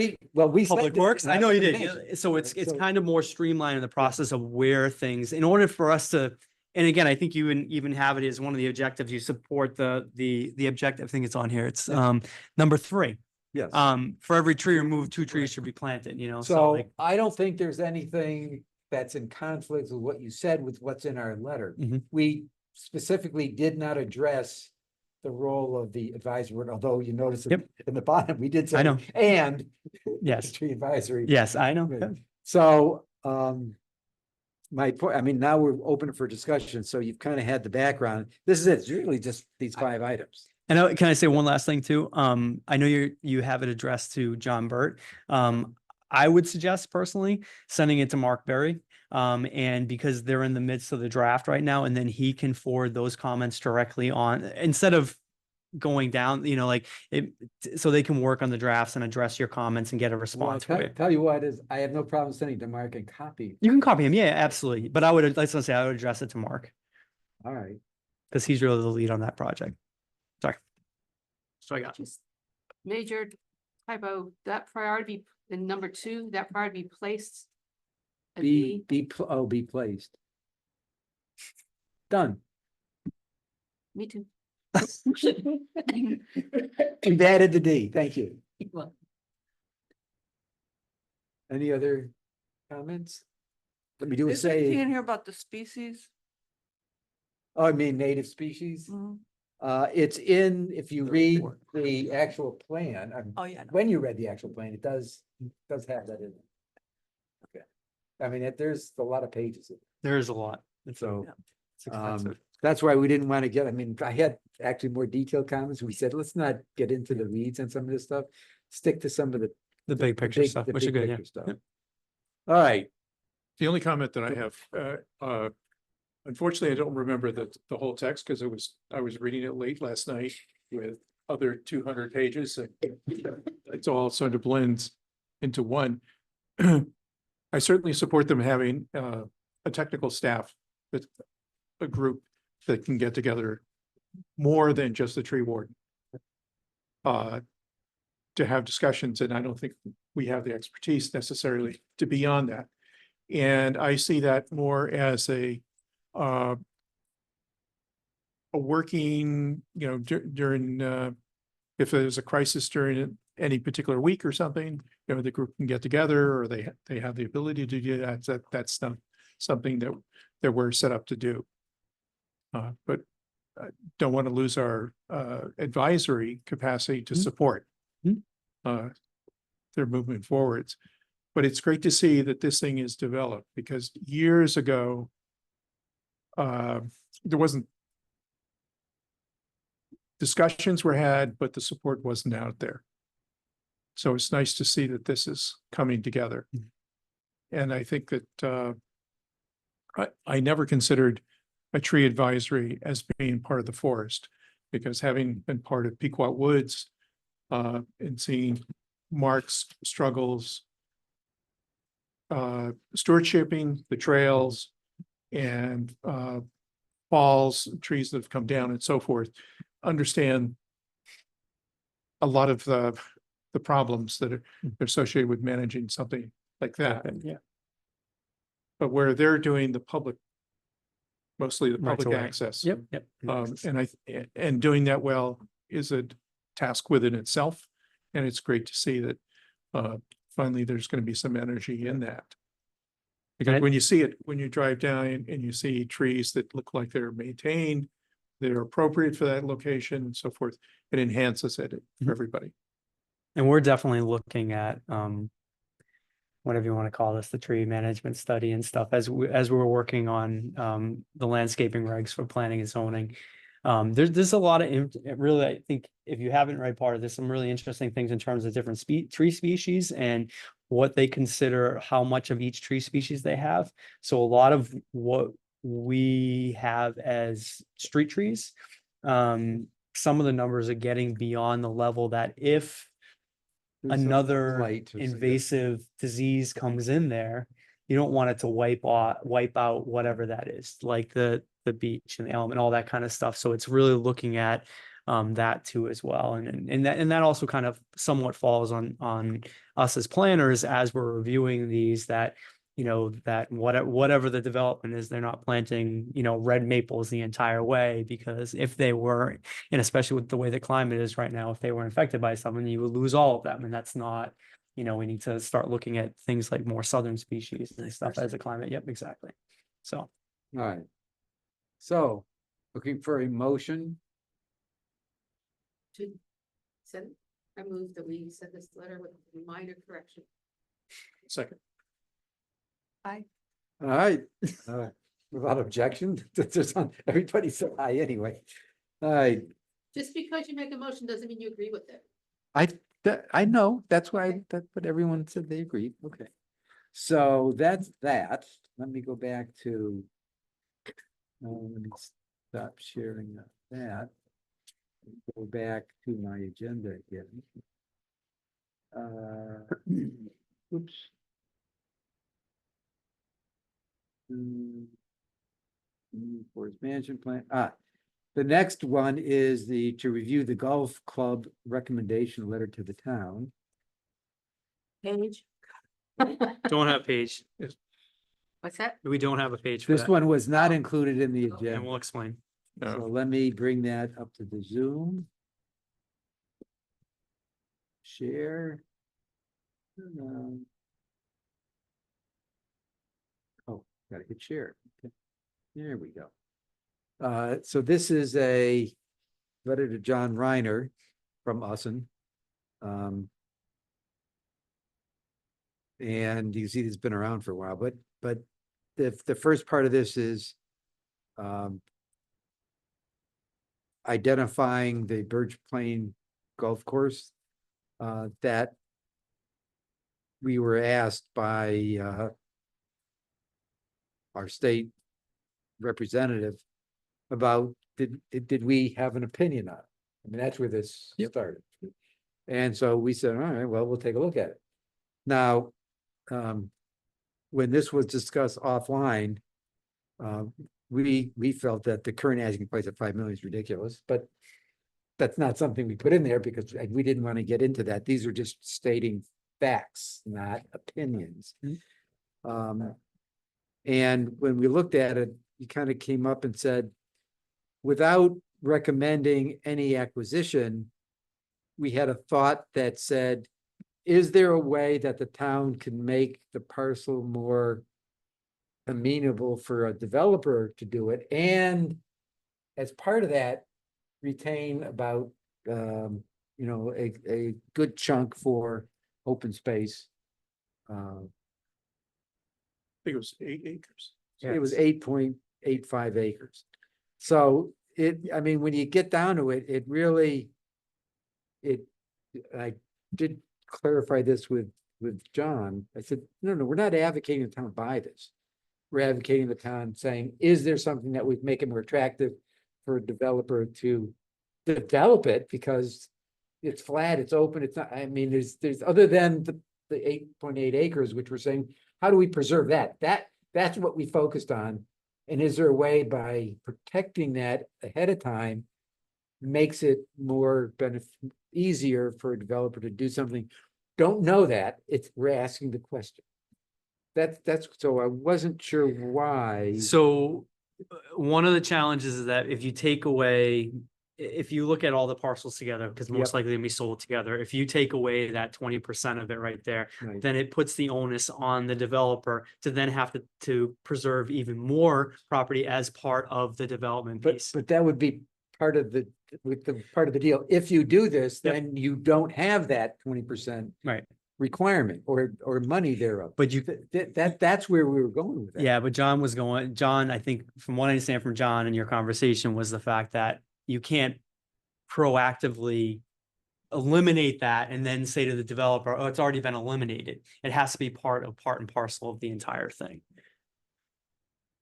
S2: we said
S1: Public
S2: that
S1: Works,
S2: in
S1: I
S2: our
S1: know you did.
S2: recommendation.
S1: Yeah, so it's
S2: So-
S1: kind of more streamlined in the process of where things, in order for us to, and again, I think you even have it as one of the objectives, you support the objective, I think it's on here, it's number 3.
S2: Yes.
S1: For every tree removed, 2 trees should be planted, you know, so
S2: So
S1: like,
S2: I don't think there's anything that's in conflict with what you said with what's in our letter.
S1: Mhm.
S2: We specifically did not address the role of the advisory board, although you notice
S1: Yep.
S2: in the bottom, we did say.
S1: I know.
S2: And.
S1: Yes.
S2: Tree advisory.
S1: yes, I know.
S2: Right.
S1: Yeah.
S2: So, my point, I mean, now we're open for discussion, so you've kind of had the background. This is it, it's really just these 5 items.
S1: And can I say one last thing too? I know you have it addressed to John Burt. I would suggest personally sending it to Mark Berry. And because they're in the midst of the draft right now, and then he can forward those comments directly on, instead of going down, like it, so they can work on the drafts and address your comments and get a
S2: Well,
S1: response.
S2: tell you what is, I have no problem sending to Mark and copy.
S1: You can copy him, yeah, absolutely. But I would, let's say, I would address it to Mark
S2: All right.
S1: because he's really the lead on that project. Sorry. So I got.
S8: Just major typo, that priority in number 2, that priority be placed. a B.
S2: Be placed. Done.
S8: Me too.
S2: We've added the D, thank you.
S8: Well,
S2: Any other comments? Let me do a
S4: Is there anything in
S2: say,
S4: here about the species?
S2: oh, I mean native species.
S4: Mhm.
S2: It's in, if you read the actual plan,
S4: Oh, yeah. no.
S2: when you read the actual plan, it does have that in it. Okay. I mean, there's a lot of pages.
S1: There is a lot.
S2: So,
S1: It's expensive.
S2: that's why we didn't want to get, I mean, I had actually more detailed comments. We said, let's not get into the weeds on some of this stuff. Stick to some of
S1: The big picture stuff,
S2: the
S1: which is
S2: big
S1: good, yeah.
S2: picture stuff.
S1: Yep.
S2: All right,
S9: The only comment that I have, unfortunately, I don't remember the whole text because I was reading it late last night with other 200 pages. And it's all sort of blends into one. I certainly support them having a technical staff with a group that can get together more than just the tree warden. To have discussions, and I don't think we have the expertise necessarily to be on that. And I see that more as a working, during, if there's a crisis during any particular week or something, the group can get together, or they have the ability to do that. That's not something that we're set up to do. But don't want to lose our advisory capacity to support their movement forwards. But it's great to see that this thing is developed, because years ago, there wasn't, discussions were had, but the support wasn't out there. So it's nice to see that this is coming together. And I think that I never considered a tree advisory as being part of the forest, because having been part of Pequot Woods and seeing Mark's struggles, stewardshiping the trails and falls, trees that have come down and so forth, understand a lot of the problems that are associated with managing something like that.
S1: Yeah.
S9: But where they're doing the public, mostly the
S1: Right
S9: public
S1: away.
S9: access.
S1: Yep, yep.
S9: And doing that well is a task within itself. And it's great to see that finally there's going to be some energy in that. Because
S1: Right.
S9: when you see it, when you drive down and you see trees that look like they're maintained, they're appropriate for that location and so forth, it enhances it for everybody.
S1: And we're definitely looking at, whatever you want to call this, the tree management study and stuff, as we're working on, the landscaping regs for planning and zoning. There's a lot of, really, I think if you haven't read part of this, some really interesting things in terms of different tree species and what they consider, how much of each tree species they have. So a lot of what we have as street trees, some of the numbers are getting beyond the level that if
S2: There's some
S1: another
S2: light or something.
S1: invasive disease comes in there, you don't want it to wipe out whatever that is, like the beach and the element, all that kind of stuff. So it's really looking at that too as well. And that also kind of somewhat falls on us as planners as we're reviewing these, that that whatever the development is, they're not planting red maples the entire way, because if they were, and especially with the way the climate is right now, if they were infected by something, you would lose all of them, and that's not, we need to start looking at things like more southern species and stuff as a climate. Yep, exactly. So
S2: All right. So, looking for a motion.
S8: I move that we send this letter with a minor correction.
S9: Second.
S2: All right, without objection, everybody said aye anyway. All right,
S8: Just because you make a motion doesn't mean you agree with it.
S2: I know, that's why, that's what everyone said they agreed, okay. So that's that. Let me go back to. Let me stop sharing that. Go back to my agenda again. Oops. Forest management plan. The next one is to review the golf club recommendation letter to the town.
S8: Page,
S1: Don't have page.
S8: what's that?
S1: We don't have a page for
S2: This
S1: that,
S2: one was not included in the
S1: and
S2: agenda.
S1: we'll explain.
S2: So let me bring that up to the Zoom. Share. Oh, gotta hit share. Okay. There we go. So this is a letter to John Reiner from Usson. And you see it's been around for a while, but the first part of this is identifying the Birch Plain Golf Course that we were asked by our state representative about, did we have an opinion on it? I mean, that's where this started. And so we said, all right, well, we'll take a look at it. Now, when this was discussed offline, we felt that the current asking price of 5 million is ridiculous, but that's not something we put in there because we didn't want to get into that. These are just stating facts, not opinions. And when we looked at it, he kind of came up and said, without recommending any acquisition, we had a thought that said, is there a way that the town can make the parcel more amenable for a developer to do it? And as part of that, retain about, a good chunk for open space.
S9: I think it was 8 acres.
S2: It was 8.85 acres. So I mean, when you get down to it, it really, I did clarify this with John. I said, no, we're not advocating the town buy this. We're advocating the town saying, is there something that would make it more attractive for a developer to develop it? Because it's flat, it's open, it's not, I mean, there's other than the 8.8 acres, which we're saying, how do we preserve that? That's what we focused on. And is there a way by protecting that ahead of time makes it more easier for a developer to do something? Don't know that. We're asking the question. That's so I wasn't sure why.
S1: So one of the challenges is that if you take away, if you look at all the parcels together, because most
S2: Yep.
S1: likely they'll be sold together, if you take away that 20% of it right there,
S2: Right.
S1: then it puts the onus on the developer to then have to preserve even more property as part of the development piece.
S2: But that would be part of the part of the deal. If you do this,
S1: Yep.
S2: then you don't have that 20%
S1: Right.
S2: requirement or money thereof.
S1: But you,
S2: That's where we were going with that.
S1: yeah, but John, I think from what I understand from John in your conversation was the fact that you can't proactively eliminate that and then say to the developer, oh, it's already been eliminated. It has to be part and parcel of the entire thing.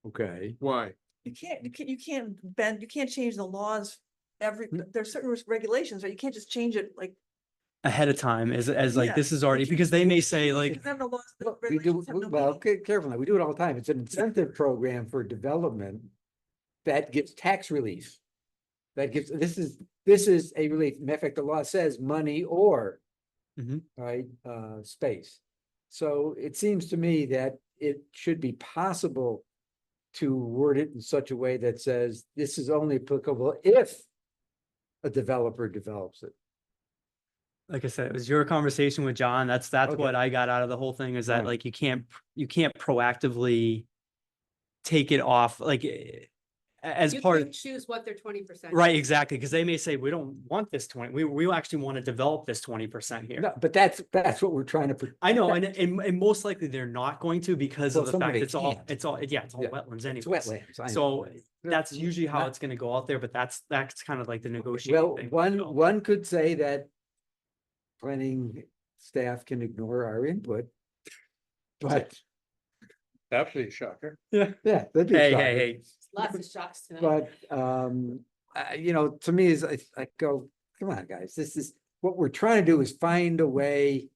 S2: Okay.
S9: Why?
S4: You can't change the laws there's certain regulations, right? You can't just change it like.
S1: Ahead of time as like,
S4: Yeah,
S1: this is already, because they may say like,
S4: None of the laws, the
S2: Well, we do,
S4: regulations have no
S2: well,
S4: meaning.
S2: careful now, we do it all the time. It's an incentive program for development that gives tax relief. That gives, this is a relief. Matter of fact, the law says money or,
S1: Mhm.
S2: right, space. So it seems to me that it should be possible to word it in such a way that says this is only applicable if a developer develops it.
S1: like I said, it was your conversation with John. That's
S2: Okay.
S1: what I got out of the whole thing is that
S2: Right.
S1: like, you can't proactively take it off, like as
S8: You
S1: part
S8: can
S1: of,
S8: choose what their 20%.
S1: right, exactly. Because they may say, we don't want this 20, we actually want to develop this 20% here.
S2: No, but that's what we're trying to.
S1: I know, and most likely they're not going to because
S2: Well,
S1: of the
S2: some of
S1: fact
S2: it
S1: it's all,
S2: can't.
S1: it's all wetlands
S2: It's
S1: anyways.
S2: wetlands. I know.
S1: So that's usually how
S2: Not-
S1: it's gonna go out there, but that's kind of like the negotiating
S2: Well,
S1: thing.
S2: one could say that planning staff can ignore our input. but
S9: Absolutely shocker.
S2: yeah, that'd be
S1: Hey,
S2: shocking.
S1: hey, hey,
S8: Lots of shocks tonight.
S2: But, you know, to me is, I go, come on, guys, this is, what we're trying to do is find a way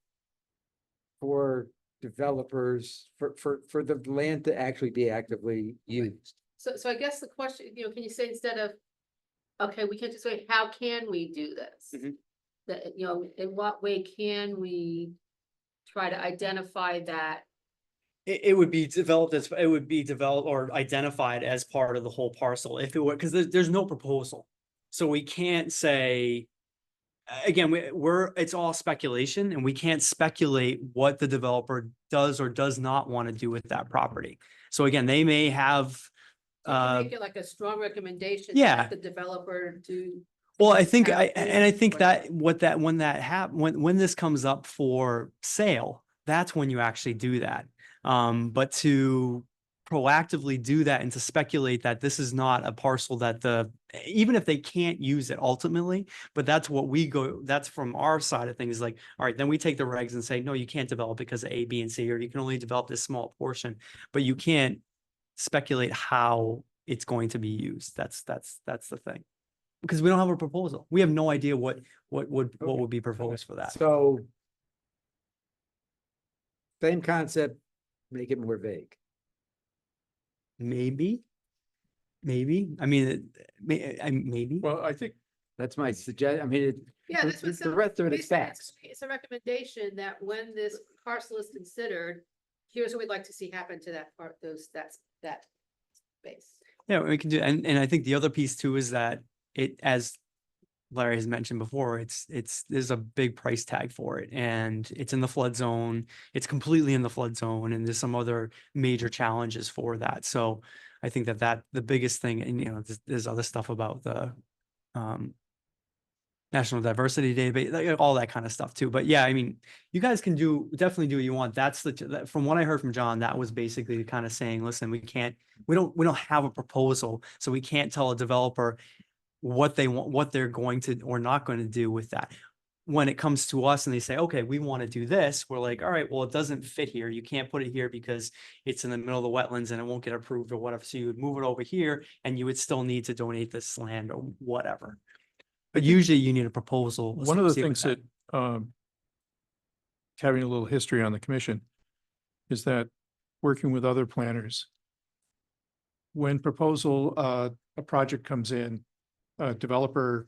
S2: for developers, for the land to actually be actively used.
S8: So I guess the question, can you say instead of, okay, we can't just say, how can we do this?
S1: Mhm.
S8: That, in what way can we try to identify that?
S1: it would be developed as, it would be developed or identified as part of the whole parcel if it were, because there's no proposal. So we can't say, again, it's all speculation and we can't speculate what the developer does or does not want to do with that property. So again, they may have,
S8: So you make it like a strong recommendation.
S1: yeah.
S8: That the developer do.
S1: well, I think,
S8: have
S1: I think
S8: or-
S1: that when that when this comes up for sale, that's when you actually do that. But to proactively do that and to speculate that this is not a parcel that even if they can't use it ultimately, but that's what that's from our side of things, like, all right, then we take the regs and say, no, you can't develop because of A, B, and C, or you can only develop this small portion, but you can't speculate how it's going to be used. That's the thing. Because we don't have a proposal. We have no idea what would be proposed for that.
S2: So same concept, make it more vague.
S1: Maybe. I mean, maybe.
S9: Well, I think
S2: That's my suggestion. I mean,
S8: Yeah, that's what.
S2: the rest of it is
S8: basically,
S2: facts.
S8: It's a recommendation that when this parcel is considered, here's what we'd like to see happen to that part, that space.
S1: Yeah, we can do, and I think the other piece too is that as Larry has mentioned before, there's a big price tag for it, and it's in the flood zone. It's completely in the flood zone, and there's some other major challenges for that. So I think that the biggest thing, and there's other stuff about the National Diversity Database, like, all that kind of stuff too. But yeah, I mean, you guys can definitely do what you want. From what I heard from John, that was basically kind of saying, listen, we don't have a proposal, so we can't tell a developer what they want, what they're going to or not going to do with that. When it comes to us and they say, okay, we want to do this, we're like, all right, well, it doesn't fit here. You can't put it here because it's in the middle of the wetlands and it won't get approved or whatever. So you would move it over here and you would still need to donate this land or whatever. But usually you need a proposal.
S9: one of the
S1: associated with
S9: things that, having a little history on the commission is that working with other planners, when a project comes in, a developer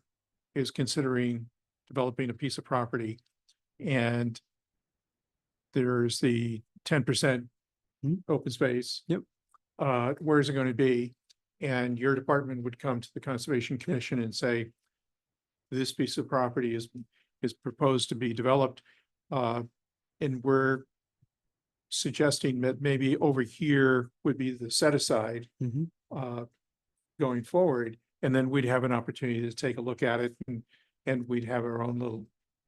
S9: is considering developing a piece of property and there's the 10% open space.
S1: Yep.
S9: Where is it going to be? And your department would come to the Conservation Commission and say, this piece of property is proposed to be developed. And we're suggesting that maybe over here would be the set aside going forward. And then we'd have an opportunity to take a look at it and we'd have our own little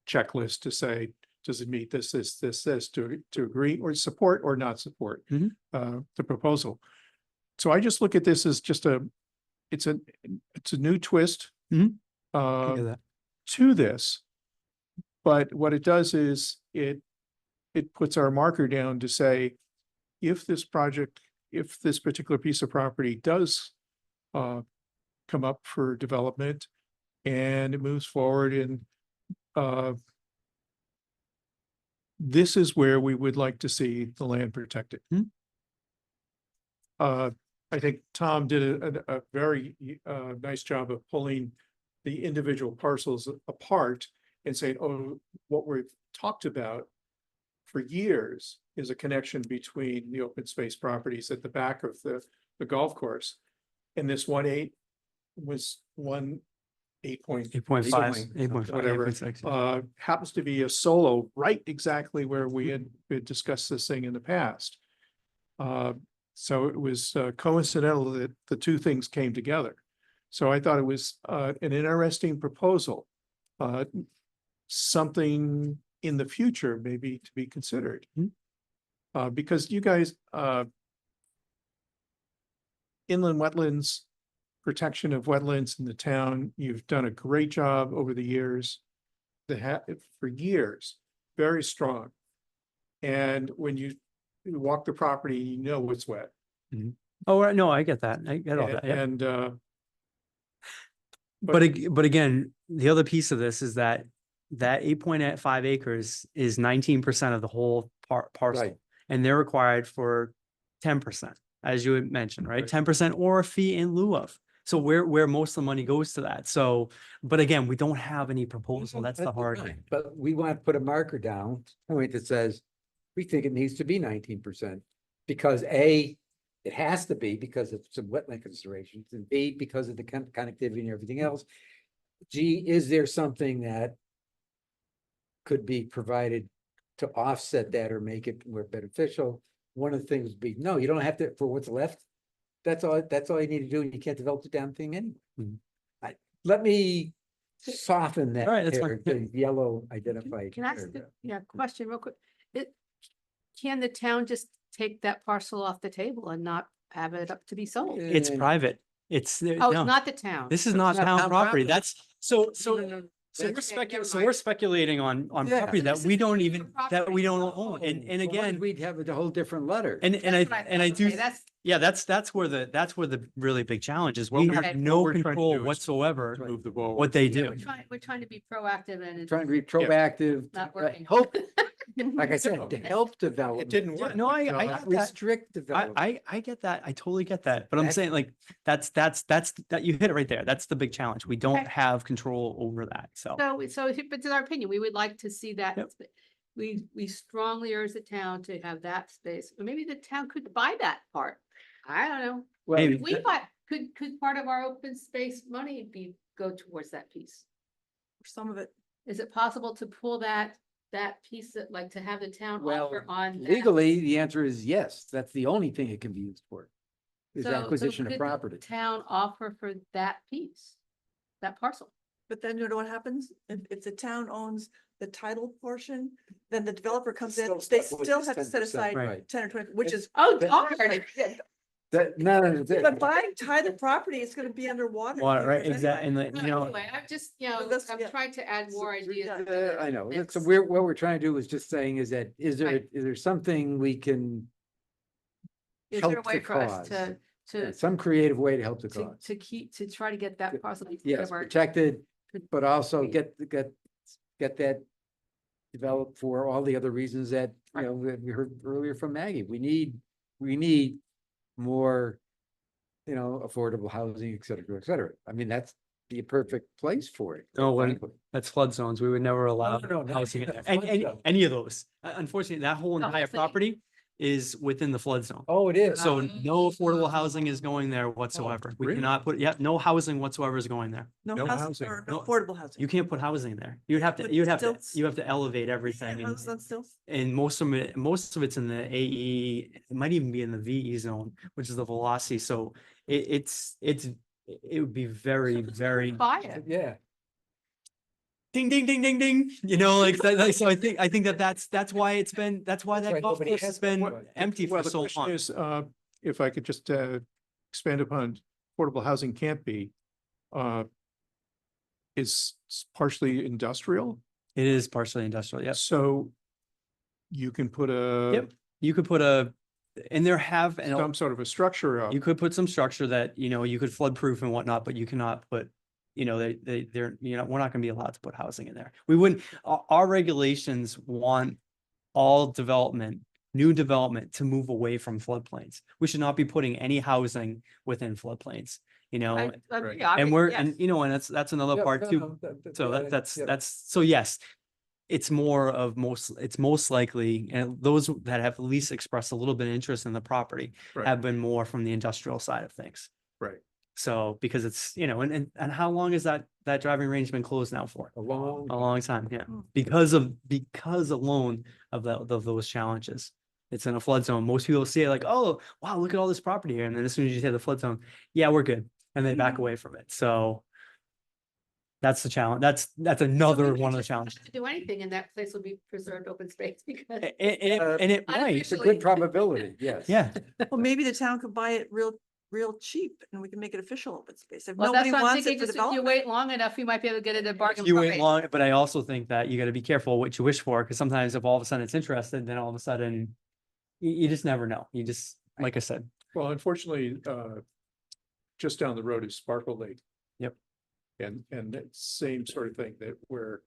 S9: checklist to say, does it meet this, to agree or support or not support the proposal. So I just look at this as just it's a new twist
S1: that.
S9: to this. But what it does is it puts our marker down to say, if this particular piece of property does come up for development and it moves forward and this is where we would like to see the land protected. I think Tom did a very nice job of pulling the individual parcels apart and saying, oh, what we've talked about for years is a connection between the open space properties at the back of the golf course. And this 1.8 was
S1: 8.5,
S9: whatever,
S1: 8.6.
S9: happens to be a solo right exactly where we had discussed this thing in the past. So it was coincidental that the two things came together. So I thought it was an interesting proposal, something in the future maybe to be considered. Because you guys, inland wetlands, protection of wetlands in the town, you've done a great job over the years. For years, very strong. And when you you walk the property, you know it's wet.
S1: Oh, no, I get that. I get all that. Yeah.
S9: And,
S1: But again, the other piece of this is that 8.5 acres is 19% of the whole parcel.
S2: Right.
S1: And they're required for 10%, as you had mentioned, right?
S9: Right.
S1: 10% or a fee in lieu of. So where most of the money goes to that. So, but again, we don't have any proposal. That's the hard thing.
S2: But we want to put a marker down, point that says, we think it needs to be 19%. Because A, it has to be because of some wetland considerations, and B, because of the connectivity and everything else. G, is there something that could be provided to offset that or make it more beneficial? One of the things would be, no, you don't have to, for what's left. That's all you need to do, and you can't develop the damn thing anyway.
S1: Mhm.
S2: Let me soften that,
S1: All right, that's fine.
S2: the yellow identified.
S8: Can I ask,
S2: paragraph.
S8: question real quick? Can the town just take that parcel off the table and not have it up to be sold?
S1: It's
S2: And-
S1: private.
S8: Oh, it's not the town.
S1: This is
S2: It's
S1: not
S2: not
S1: town
S2: town
S1: property.
S2: property.
S1: That's
S8: No, no,
S1: so
S8: no.
S1: we're
S8: That's- never
S1: so
S8: mind.
S1: we're speculating on
S2: Yeah.
S1: property
S8: So
S1: that
S8: this
S1: we
S8: is
S1: don't
S8: different
S1: even, that we
S8: property.
S1: don't own. And
S2: Well,
S1: again,
S2: we'd have a whole different letter.
S1: and
S8: That's what
S1: I
S8: thought.
S1: do,
S8: Okay, that's,
S1: yeah, that's where the really big challenge is.
S9: What
S1: We
S9: we're-
S1: have
S8: what
S1: no
S9: we're trying to
S1: control
S9: do is
S1: whatsoever
S9: move the ball.
S1: what they
S8: yeah,
S1: do.
S8: we're trying to be proactive and it's
S2: Trying to be proactive,
S8: not working.
S2: help, like I said, to help develop.
S9: It didn't
S1: Yeah,
S9: work.
S1: no, I
S9: So
S1: get
S9: that's-
S1: that.
S2: Restrict development.
S1: I get that. I totally get that. But I'm
S2: That's-
S1: saying like, that's, that you hit it right there. That's the big challenge. We don't
S8: Okay.
S1: have control over that. So.
S8: but it's our opinion, we would like to see that.
S1: Yep.
S8: We strongly urge the town to have that space, or maybe the town could buy that part. I don't know.
S2: Well,
S1: Maybe.
S8: We buy, could part of our open space money go towards that piece?
S4: Some of it.
S8: Is it possible to pull that piece that, like, to have the town
S2: Well,
S8: offer on? that?
S2: legally, the answer is yes. That's the only thing it can be used for. Is
S8: So
S2: acquisition
S8: could
S2: of
S8: the
S2: property.
S8: Town offer for that piece, that parcel.
S4: But then you know what happens? If the town owns the title portion, then the developer comes in,
S2: Still
S4: they
S2: stuck with
S4: still
S2: this
S4: have to set
S2: 10%,
S4: aside
S2: right.
S4: 10 or 20, which is.
S8: Oh,
S2: But-
S8: darn.
S2: That, no,
S4: But buying title property is gonna be underwater.
S1: Well, right,
S4: years
S1: exactly.
S4: anyway.
S1: And you know,
S8: Anyway, I'm just, you know,
S4: Well, that's-
S8: I'm
S4: yeah.
S8: trying to add more ideas. to the
S2: I know.
S8: mix.
S2: So what we're trying to do is just saying is that, is
S8: Right.
S2: there something we can,
S8: Is there a
S2: help
S8: way
S2: the
S8: for us
S2: cause.
S8: to,
S2: some creative way to help the
S8: to,
S2: cause?
S8: to keep, to try to get that parcel?
S2: Yes, protected, but also
S8: Great.
S2: get that developed for all the other reasons that, you
S8: Right.
S2: know, that we heard earlier from Maggie. We need more, you know, affordable housing, et cetera, et cetera. I mean, that's the perfect place for it.
S1: No, when-
S2: frankly.
S1: that's flood zones. We would never allow
S2: no, not
S1: housing in there.
S2: flood
S1: And
S2: zone.
S1: any of those. Unfortunately, that whole
S8: The whole
S1: entire
S8: thing.
S1: property is within the flood zone.
S2: Oh, it is.
S1: So no affordable housing is going there whatsoever. We
S9: really?
S1: cannot put, no housing whatsoever is going there.
S4: No
S9: No
S4: housing
S9: housing.
S4: or no
S1: No,
S4: affordable housing.
S1: You can't put housing there.
S4: But stilts.
S1: You have to elevate everything. and-
S4: Houses on stilts?
S1: And most of it's in the AE, it might even be in the VE zone, which is the velocity. So it would be very, very
S8: Buy it.
S2: Yeah.
S1: ding, ding, ding, ding, ding, you know, so I think that's why that's why
S2: That's
S1: that
S2: why
S1: golf
S2: nobody
S1: course
S2: has
S1: has been
S2: one.
S1: empty
S9: Well,
S1: for
S9: the
S1: so
S9: question
S1: long.
S9: is, if I could just expand upon affordable housing can't be, is partially industrial.
S1: It is partially industrial, yes.
S9: So you can put
S1: Yep. You could put and there have, and
S9: some sort of a structure up.
S1: you could put some structure that, you know, you could flood proof and whatnot, but you cannot put, you know, they're, you know, we're not gonna be allowed to put housing in there. We wouldn't, our regulations want all development, new development to move away from floodplains. We should not be putting any housing within floodplains, you know?
S9: Right.
S1: And we're, and you know, and that's another
S2: Yeah,
S1: part
S2: no,
S1: too.
S2: no,
S1: So
S2: yeah,
S1: that's,
S2: yeah.
S1: so yes. It's most likely, and those that have at least expressed a little bit of interest in the property
S9: Right.
S1: have been more from the industrial side of things.
S9: Right.
S1: So, because it's, you know, and how long has that driving range been closed now for?
S2: A long.
S1: A long time, yeah,
S4: Mm.
S1: because alone of those challenges. It's in a flood zone. Most people see it like, oh, wow, look at all this property here. And then as soon as you say the flood zone, yeah, we're good. And they back away from it. So that's the challenge. That's another one of the challenges.
S8: To do anything in that place will be preserved open space because.
S1: And it might,
S2: It's a good probability, yes.
S1: yeah.
S4: Well, maybe the town could buy it real cheap and we can make it official open space. If
S8: Well, that's
S4: nobody
S8: what I'm
S4: wants
S8: thinking,
S4: it for
S8: just if you
S4: development.
S8: wait long enough, you might be able to get it at bargain
S1: You wait
S8: price.
S1: long, but I also think that you gotta be careful what you wish for, because sometimes if all of a sudden it's interested, then all of a sudden, you just never know. You just, like I said,
S9: Well, unfortunately, just down the road is Sparkle Lake.
S1: Yep.
S9: And that same sort of thing that where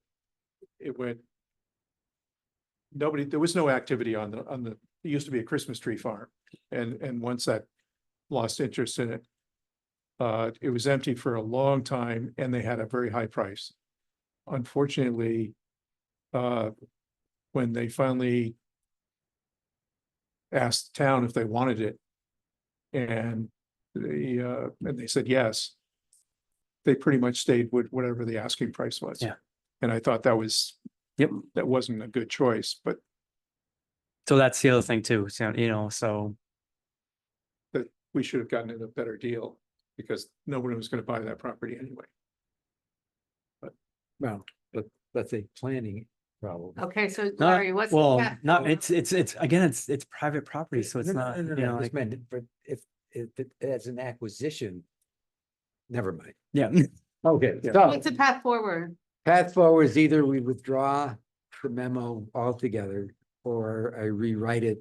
S9: it went. Nobody, there was no activity on the, it used to be a Christmas tree farm. And once that lost interest in it, it was empty for a long time and they had a very high price. Unfortunately, when they finally asked the town if they wanted it, and they said yes, they pretty much stayed with whatever the asking price was.
S1: Yeah.
S9: And I thought that was,
S1: Yep.
S9: that wasn't a good choice, but
S1: so that's the other thing too. So, you know, so
S9: that we should have gotten a better deal because nobody was gonna buy that property anyway.
S2: Well, but that's a planning problem.
S8: Okay, so
S1: not,
S8: Larry, what's the
S1: well,
S8: path
S1: not,
S8: forward?
S1: it's again, it's private property, so it's
S2: No, no,
S1: not,
S2: no, no,
S1: you
S2: no,
S1: know,
S2: this
S1: like,
S2: meant, but if it as an acquisition. Never mind.
S1: yeah.
S2: Okay,
S9: Yeah.
S2: so
S8: What's the path forward?
S2: path forward is either we withdraw the memo altogether, or I rewrite it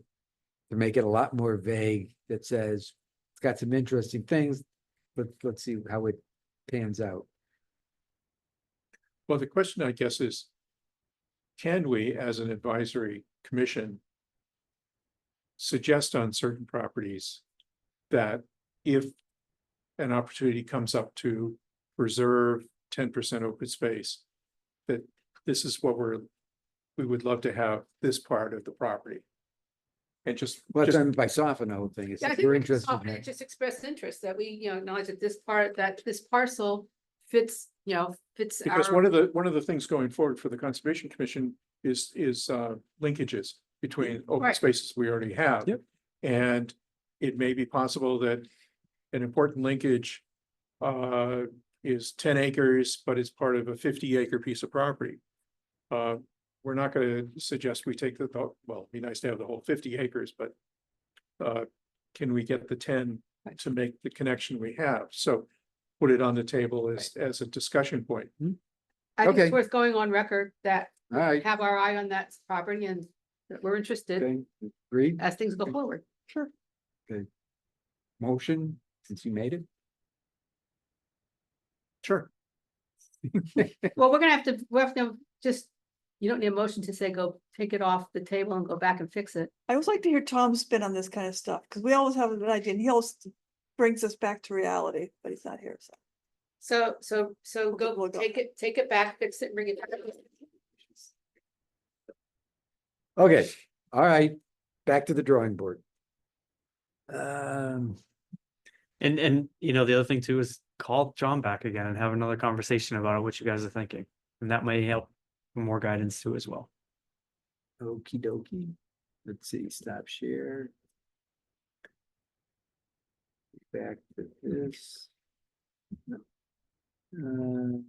S2: to make it a lot more vague that says it's got some interesting things, but let's see how it pans out.
S9: Well, the question, I guess, is can we, as an advisory commission, suggest on certain properties that if an opportunity comes up to preserve 10% open space, that this is what we would love to have this part of the property. And just,
S2: What's done by soften the whole thing is
S8: Yeah, I
S2: if
S8: think
S2: we're
S8: we
S2: interested in
S8: just
S2: that.
S8: just express interest that we, acknowledge that this parcel fits, fits
S9: because
S8: our.
S9: one of the things going forward for the Conservation Commission is linkages between open
S8: Right.
S9: spaces we already have.
S1: Yep.
S9: And it may be possible that an important linkage is 10 acres, but it's part of a 50-acre piece of property. We're not gonna suggest we take well, it'd be nice to have the whole 50 acres, but can we get the 10 to make the connection we have? So put it on the table as a discussion point.
S8: I think
S2: Okay.
S8: it's worth going on record that
S2: All right,
S8: have our eye on that property and that we're interested
S2: okay, agreed,
S8: as things go forward.
S2: sure. Okay. Motion, since you made it.
S9: Sure.
S8: Well, we have to just, you don't need a motion to say, go take it off the table and go back and fix it.
S4: I always like to hear Tom's spin on this kind of stuff, because we always have an idea, and he always brings us back to reality, but he's not here, so.
S8: So go,
S4: We'll go.
S8: take it back, fix it, and bring it back.
S2: Okay, all right, back to the drawing board. Um,
S1: And you know, the other thing too is call John back again and have another conversation about what you guys are thinking. And that may help for more guidance too as well.
S2: okie dokie, let's see, stop share. Back to this. No.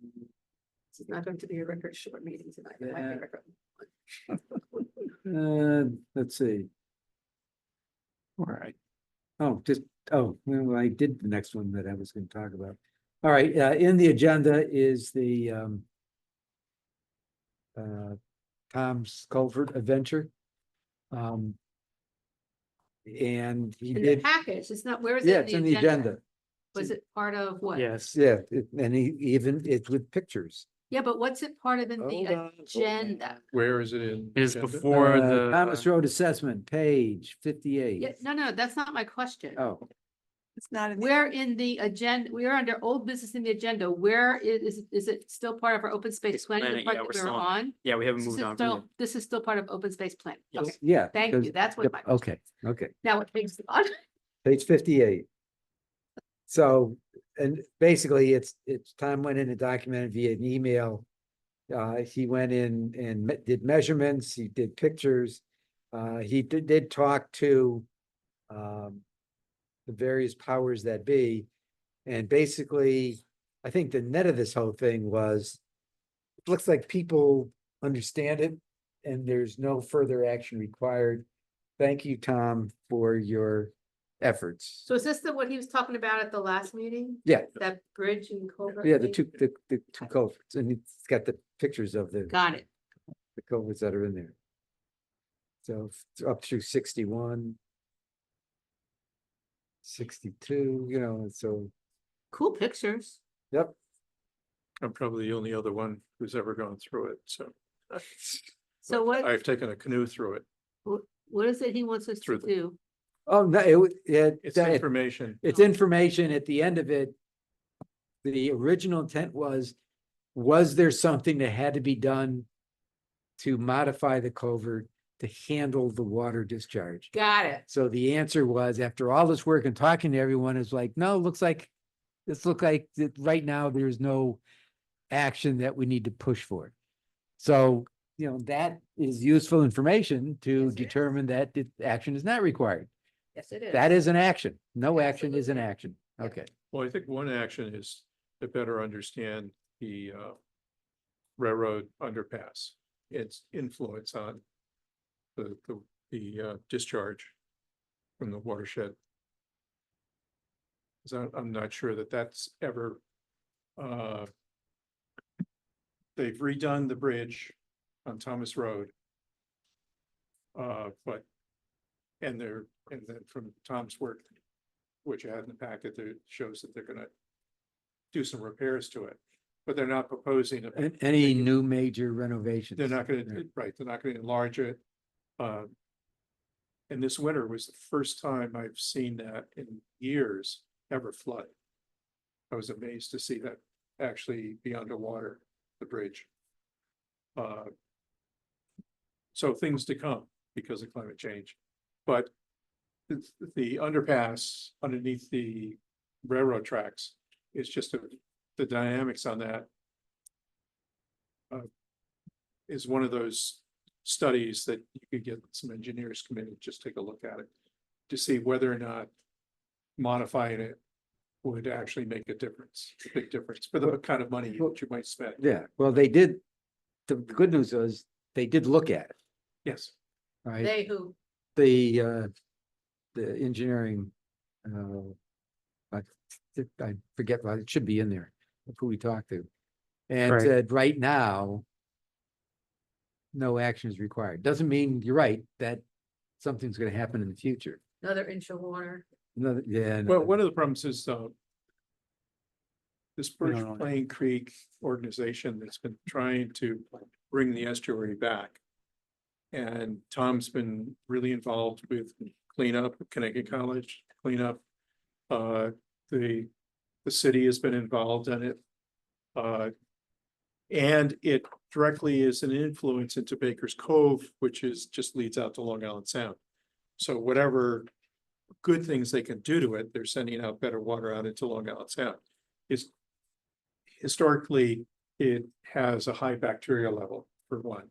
S8: It's not going to be a record short meeting tonight. It might be a
S2: Uh,
S8: record.
S2: let's see,
S1: All right.
S2: oh, just, oh, well, I did the next one that I was gonna talk about. All right, in the agenda is the Tom's Culvert Adventure. And he
S8: In the
S2: did,
S8: package, it's not, where is it?
S2: yeah, it's in the agenda,
S8: Was it part of what?
S1: Yes.
S2: yeah, and he even, it's with pictures.
S8: Yeah, but what's it part of in
S2: Hold
S8: the
S2: on, hold on.
S8: agenda?
S9: Where is it in?
S1: It is
S9: agenda?
S1: before the.
S2: Thomas Road Assessment, page
S8: Yeah,
S2: 58.
S8: no, that's not my question.
S2: Oh,
S4: It's not in.
S8: Where in the agenda, we are under old business in the agenda, where is it still part of our open space
S1: It's
S8: planning, the
S1: planning,
S8: part
S1: yeah,
S8: that
S1: we're
S8: we're
S1: still on-
S8: on?
S1: Yeah, we haven't
S8: This
S1: moved
S8: is
S1: on.
S8: still, this is still part of open space plan.
S1: Yes.
S8: Okay,
S2: yeah.
S8: thank you,
S2: because-
S8: that's what
S2: yep,
S8: my question
S2: okay, okay.
S8: now it takes on.
S2: Page 58. So, and basically it's Tom went in and documented via an email. He went in and did measurements, he did pictures. He did talk to the various powers that be. And basically, I think the net of this whole thing was, it looks like people understand it and there's no further action required. Thank you, Tom, for your efforts.
S8: So is this what he was talking about at the last meeting?
S2: Yeah,
S8: That bridge and culvert?
S2: yeah, the
S8: thing?
S2: two culverts, and it's got the pictures of the
S8: Got it.
S2: culverts that are in there. So up through 61. 62, you know, so,
S8: Cool pictures.
S2: yep.
S9: I'm probably the only other one who's ever gone through it, so.
S8: So what,
S9: I've taken a canoe through it.
S8: what is it he wants us to
S9: Through the-
S8: do?
S2: Oh, no,
S9: It's information.
S2: it's information at the end of it. The original intent was there something that had to be done to modify the culvert to handle the water discharge?
S8: Got it.
S2: So the answer was, after all this work and talking to everyone, is like, no, looks like that right now there's no action that we need to push for. So, you know, that is useful information to
S8: Yes, it is.
S2: determine that action is not required.
S8: Yes, it is.
S2: That is an action. No action is an
S8: Absolutely.
S2: action. Okay.
S9: Well, I think one action is to better understand the railroad underpass, its influence on the discharge from the watershed. So I'm not sure that that's ever they've redone the bridge on Thomas Road. But and then from Tom's work, which I had in the packet, there shows that they're gonna do some repairs to it, but they're not proposing.
S2: Any new major renovations?
S9: They're not gonna,
S2: Yeah.
S9: right, they're not gonna enlarge it. And this winter was the first time I've seen that in years ever flood. I was amazed to see that actually be underwater, the bridge. So things to come because of climate change, but the underpass underneath the railroad tracks is just the dynamics on that is one of those studies that you could get some engineers come in and just take a look at it to see whether or not modifying it would actually make a difference, a big difference for the kind of money that you might spend.
S2: Yeah, well, they did. The good news was they did look at it,
S9: Yes,
S2: right?
S8: They who,
S2: The engineering, I forget, well, it should be in there, who we talked to. And
S1: Right.
S2: said, right now, no action is required. Doesn't mean, you're right, that something's gonna happen in the future.
S8: another inch of water.
S2: Another, yeah.
S9: well, one of the problems is this
S1: We
S9: Birch
S1: don't know.
S9: Plain Creek organization that's been trying to bring the estuary back. And Tom's been really involved with cleanup, Connecticut College cleanup. The city has been involved in it. And it directly is an influence into Baker's Cove, which just leads out to Long Island Sound. So whatever good things they can do to it, they're sending out better water out into Long Island Sound. Historically, it has a high bacteria level for one.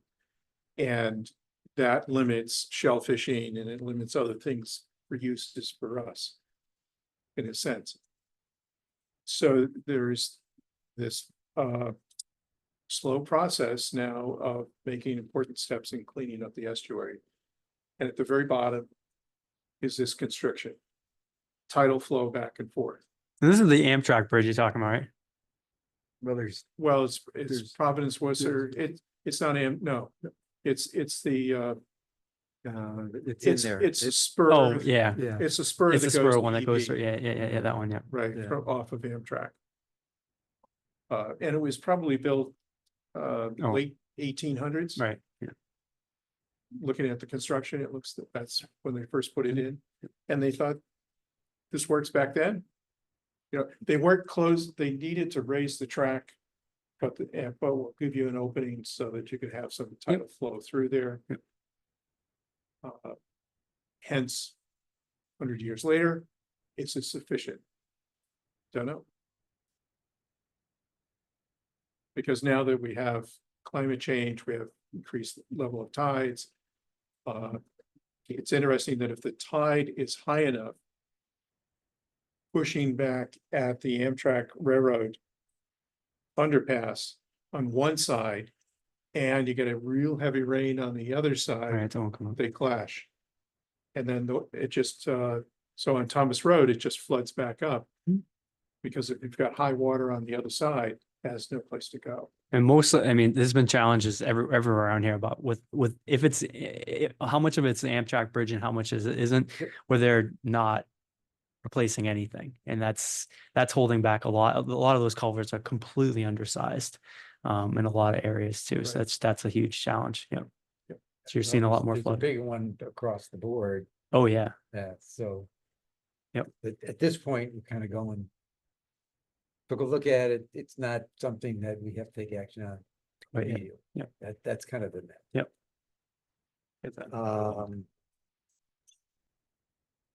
S9: And that limits shellfishing and it limits other things for uses for us. In a sense. So there's this slow process now of making important steps in cleaning up the estuary. And at the very bottom is this constriction. Tidal flow back and forth.
S1: And this is the Amtrak bridge you're talking about, right?
S2: Well, there's,
S9: Well, it's
S2: There's-
S9: Providence, Worcester, it's not, no, it's the,
S2: it's in
S9: it's,
S2: it's
S9: it's a spur.
S1: Oh, yeah.
S2: Yeah,
S9: It's a spur
S1: It's
S9: that
S1: the
S9: goes
S1: spur
S9: to
S1: one that goes
S9: EB.
S1: through, yeah, that one, yeah.
S9: Right,
S2: Yeah.
S9: off of Amtrak. And it was probably built late 1800s.
S1: Right, yeah.
S9: Looking at the construction, it looks that's when they first put it in, and they thought this works back then. You know, they weren't closed, they needed to raise the track, but we'll give you an opening so that you could have some tidal flow through there.
S1: Yep.
S9: Hence, 100 years later, it's sufficient. Don't know. Because now that we have climate change, we have increased level of tides. It's interesting that if the tide is high enough, pushing back at the Amtrak Railroad underpass on one side, and you get a real heavy rain on the other
S1: All
S9: side,
S1: right, that won't come up.
S9: they clash. And then it just, so on Thomas Road, it just floods back up.
S1: Hmm.
S9: Because if you've got high water on the other side, it has no place to go.
S1: And mostly, I mean, there's been challenges everywhere around here about with if it's how much of it's the Amtrak bridge and how much is it isn't, where they're not replacing anything, and that's holding back a lot. A lot of those culverts are completely undersized in a lot of areas too. So that's a huge challenge. Yeah.
S2: Yep.
S1: So you're seeing a lot more
S2: There's a
S1: flood.
S2: big one across the board.
S1: Oh yeah.
S2: So.
S1: Yep.
S2: At this point, we're kind of going. Took a look at it. It's not something that we have to take action on.
S1: Right, yeah.
S2: immediately.
S1: Yep.
S2: That's kind of the net.
S1: Yep. Get that.
S2: All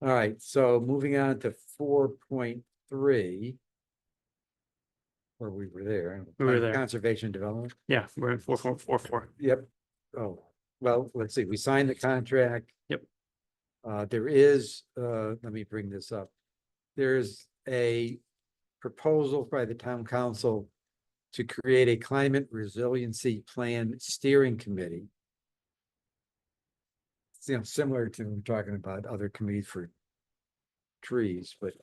S2: right, so moving on to 4.3. Where we were there.
S1: We were there.
S2: Conservation development.
S1: Yeah, we're in 4.44.
S2: Yep. Oh, well, let's see, we signed the contract.
S1: Yep.
S2: There is, let me bring this up. There's a proposal by the town council to create a climate resiliency plan steering committee. Similar to we're talking about other committees for trees, but